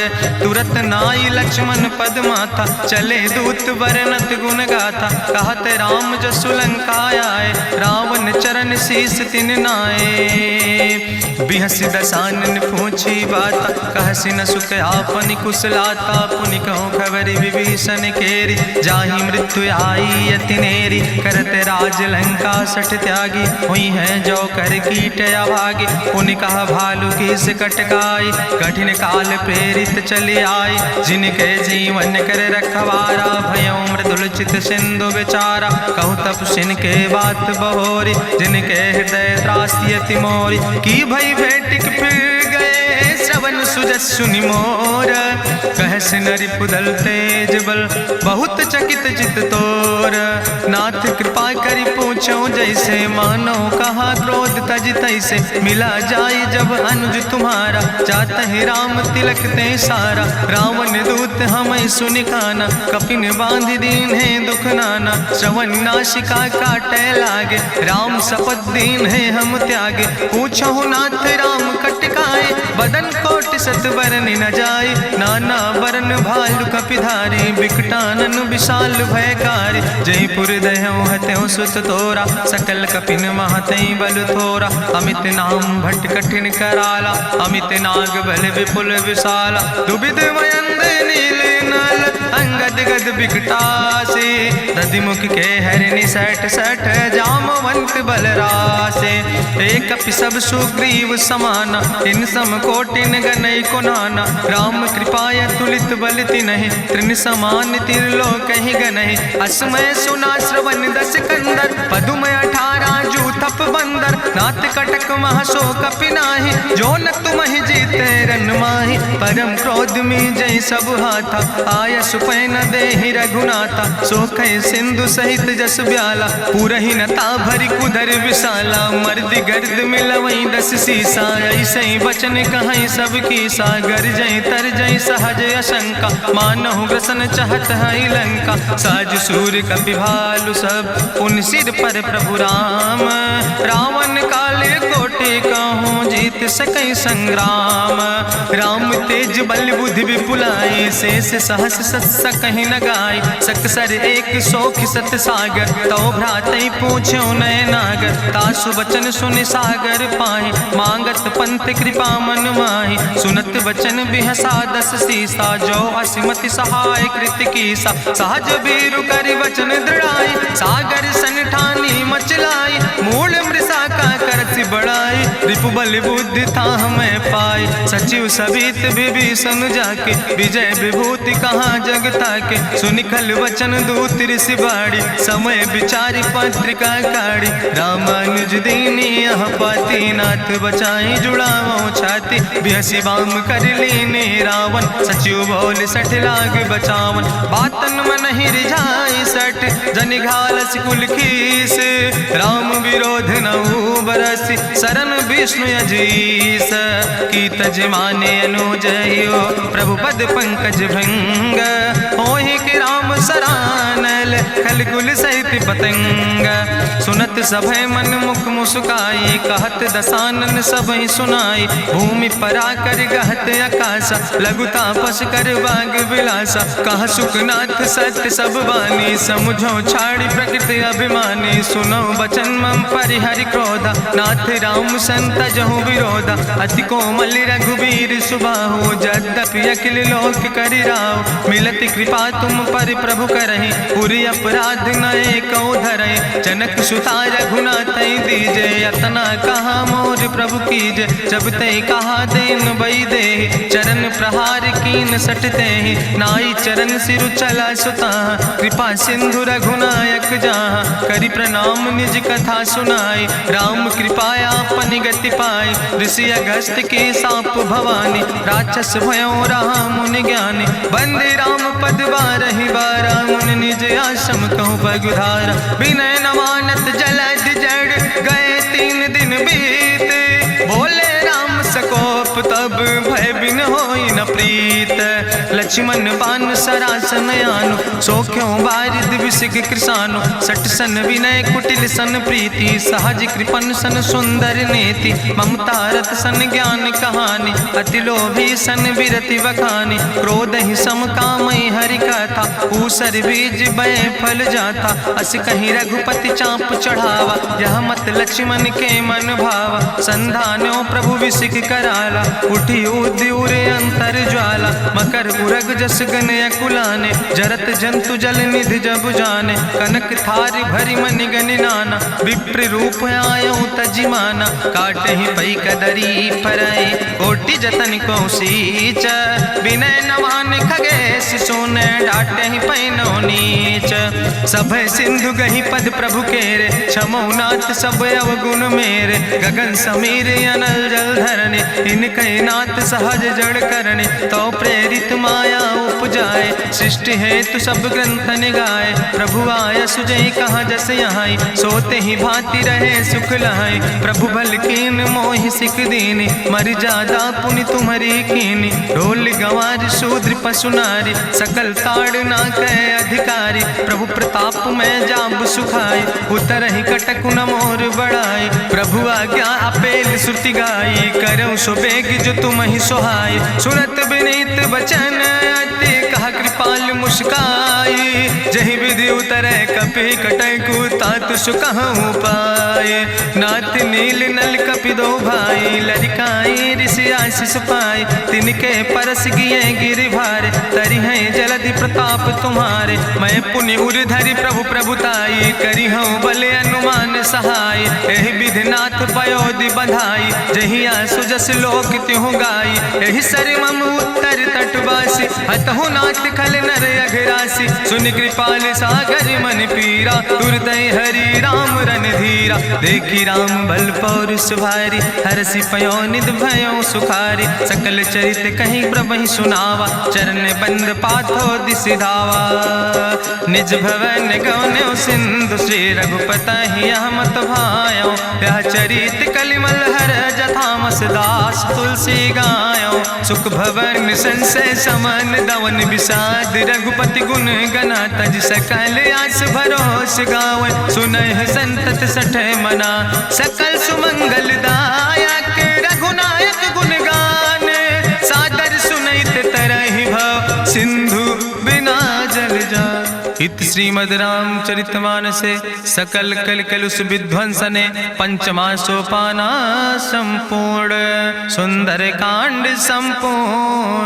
तुरत नाई लक्ष्मण पद माथा, चले दूत वर्णत गुण गाथा। कहत राम जसु लंका आए, रावण चरण शीस तिन नाए। बिहस दसानन पूछी बाता, कहसि न सुख आपन कुशलाता। पुनि कहूँ खबर विभीषण केरी, जाहि मृत्यु आई अति नेरी। करत राज लंका सठ त्यागी, हुई है जो कर कीट अभागी। पुनि कहा भालू किस कटकाई, कठिन काल प्रेरित चले आई। जिनके जीवन कर रखवारा, भयों मृदुल चित सिंधु बेचारा। कहु तप सिन के बात बहोरी, जिनके हृदय त्रासी अति मोरी। की भई भेटिक फिर गए, श्रवण सुजस सुनि मोर। कहस नरि पुदल तेज बल, बहुत चकित चित तोर। नाथ कृपा करि पूछो जैसे, मानो कहा क्रोध तज तैसे। मिला जाय जब अनुज तुम्हारा, जातहि राम तिलक ते सारा। रावण दूत हमें सुनि काना, कपिन बांध दीन है दुख नाना। श्रवण नासिका काटे लागे, राम शपथ दीन है हम त्यागे। पूछो नाथ राम कटकाए, बदन कोटि सत बरन न जाए। नाना बरन भालु कपिधारी, बिकटानन विशाल भयकारी। जयपुर दह्यों हत्यों सुत तोरा, सकल कपिन महतई बल थोरा। अमित नाम भट्ट कठिन कराला, अमित नाग बल विपुल विशाला। दुबिध मयंद नील नल, अंगद गद बिकटासे। दधिमुख के हरिणि सठ सठ, जामवंत बलरासे। एक कपि सब सुग्रीव समाना, इन सम कोटिन गनई को नाना। राम कृपाय तुलित बल तिनहि, त्रिन समान तिरलोक ही गनहि। असमय सुना श्रवण दस कंदर, पदुम 18 जू थप बंदर। नाथ कटक महसो कपि नाही, जो न तुमहि जीते रन माही। परम क्रोध में जय सब हाथा, आय सुपै न देहि रघुनाथा। सोखै सिंधु सहित जस ब्याला, पूरहि नता भरि कुधर विशाला। मर्दि गर्द मिलवई 10 सीसा, ऐसे बचन कहई सब कीसा। गर जय तर जय सहज अशंका, मानहु ग्रसन चाहत है लंका। साज सूर कपि भालु सब, पुन सिर पर प्रभु राम। रावण काले कोटि कहूँ, जीत सकई संग्राम। राम तेज बल बुद्धि विपुलाई, शेष सहस सत सकहि न गाय। सकसर एक सोख सत सागर, तो भ्रातई पूछो नय नागर। तासु बचन सुनि सागर पाहि, मांगत पंथ कृपा मन माहि। सुनत बचन बिहसा 10 सीसा, जो असिमति सहाय कृत कीसा। सहज बीरु करि वचन दृढ़ाई, सागर सन ठानी मचलाई। मूल मृषा का करसि बड़ाई, रिपु बल बुद्धि था हमें पाई। सचिव सबित विभीषण जाके विजय विभूति कहाँ जगता के। सुनिखल वचन दूत ऋषि बाड़ी समय विचारी पत्रिका काढ़ी। रामानुज दीनी यह पाती नाथ बचाई जुड़ावो छाती। बिहसी बाम कर लीने रावण सचिव बोल सठ लाग बचावन। बातन मन ही रिझाई सठ जनि घालस कुल खीस। राम विरोध नहु बरसि शरण विष्णु अजीस। की तज माने अनुजयो प्रभु पद पंकज भंग। होहि कि राम सरानल खल कुल सहित पतंग। सुनत सभय मन मुख मुस्काई कहत दसानन सबहि सुनाई। भूमि परा कर गहत आकाशा लघु तापस कर बाग विलासा। कह सुखनाथ सत्य सब बानी समुझो छाड़ी प्रकृति अभिमानी। सुनो बचन मम परिहरि क्रोधा नाथ राम संत जहु विरोधा। अति कोमल रघुबीर सुबाहु यद्यपि अखिल लोक करि राव। मिलति कृपा तुम पर प्रभु करहि पुरि अपराध नए को धरहि। जनक सुता रघुनाथ दीजे यतना कहा मोर प्रभु कीजे। जब ते कहा देन बई दे चरण प्रहार कीन सटते। नाई चरण सिरु चला सुता कृपा सिंधु रघुनायक जहाँ। करि प्रणाम निज कथा सुनाई राम कृपाया अपनी गति पाई। ऋषि अगस्त के साप भवानी राक्षस भयो रहा मुनि ज्ञानी। बंदे राम पद बारहि बारा मुनि निज आश्रम कहूँ पगुधारा। विनय नवानत जलद जड़ गए 3 दिन बीते। बोले राम सकोप तब भय बिन होई न प्रीत। लक्ष्मण बान सरासन आनु सो क्यों बारिद विसिक कृसानु। सठ सन विनय कुटिल सन प्रीति सहज कृपन सन सुंदर नीति। ममता रत सन ज्ञान कहानी अति लोभी सन विरति बखानी। क्रोध ही सम कामई हरि कथा ऊसर बीज बय फल जाता। अस कहीं रघुपति चाप चढ़ावा यह मत लक्ष्मण के मन भावा। संधान्यो प्रभु विसिक कराला उठी उद्यूर अंतर ज्वाला। मकर उरग जस गन अकुलाने जरत जंतु जल निधि जब जाने। कनक थारी भरी मनि गनि नाना विप्र रूप आयो तजिमाना। काटे ही पई कदरी फरई कोटि जतन को सींच। विनय नवान खगेश सोने डाटे ही पैनो नीच। सभय सिंधु गही पद प्रभु केरे क्षमो नाथ सब अवगुण मेरे। गगन समीर अनल जल धरने इनके नाथ सहज जड़ करने। तो प्रेरित माया उपजाए सृष्टि हेतु सब ग्रंथ निगाए। प्रभु आय सुजई कहाँ जस यहाँ सोते ही भांति रहे सुख लहाई। प्रभु भल कीन मोहि सिख दीनी मर जादा पुनि तुम्हारी कीनी। ढोल गंवार शूद्र पशु नारी सकल ताड़ ना कह अधिकारी। प्रभु प्रताप में जाब सुखाई उतर ही कटक न मोर बढ़ाई। प्रभु आज्ञा अपेल श्रुति गाई करऊँ सुबेग जो तुम ही सुहाई। सुनत विनीत वचन अति कहा कृपाल मुस्काई। जही विधि उतरे कपि कटकु तात सुकहु पाए। नाथ नील नल कपि दो भाई लरिकाई ऋषि आशीष पाए। तिनके परस गिए गिरि भारे तरि है जलधि प्रताप तुम्हारे। मैं पुनि उर धरि प्रभु प्रभुताई करी हूँ बले अनुमान सहाय। एहि विधि नाथ पयोधि बधाई जही आसु जस लोक त्यों गाई। एहि सर मम उत्तर तटवासी हतहु नाथ खल नर अघरासी। सुन कृपाल सागर मन पीरा तुरत हरि राम रन धीरा। देखी राम बल पौरुष भारी हरसि पयो निध भयो सुखारी। सकल चरित कहीं प्रभु सुनावा चरण बंद पाथो दिस धावा। निज भवन गौन्यो सिंधु श्री रघुपति यह मत भायो। यह चरित कलिमल हर जथामस दास तुलसी गायो। सुख भवन संशय समन दवन विषाद रघुपति गुण गना तज सकल आस भरोस गावन। सुनहि संतत सठ मना सकल सुमंगल दायक। रघुनायक गुण गान सादर सुनैत तरहि भव सिंधु बिना जल जा। इत श्रीमद् रामचरितमानसे सकल कलकलुष विध्वंसने पंचमा सोपाना संपूर्ण। सुंदर कांड संपूर्ण।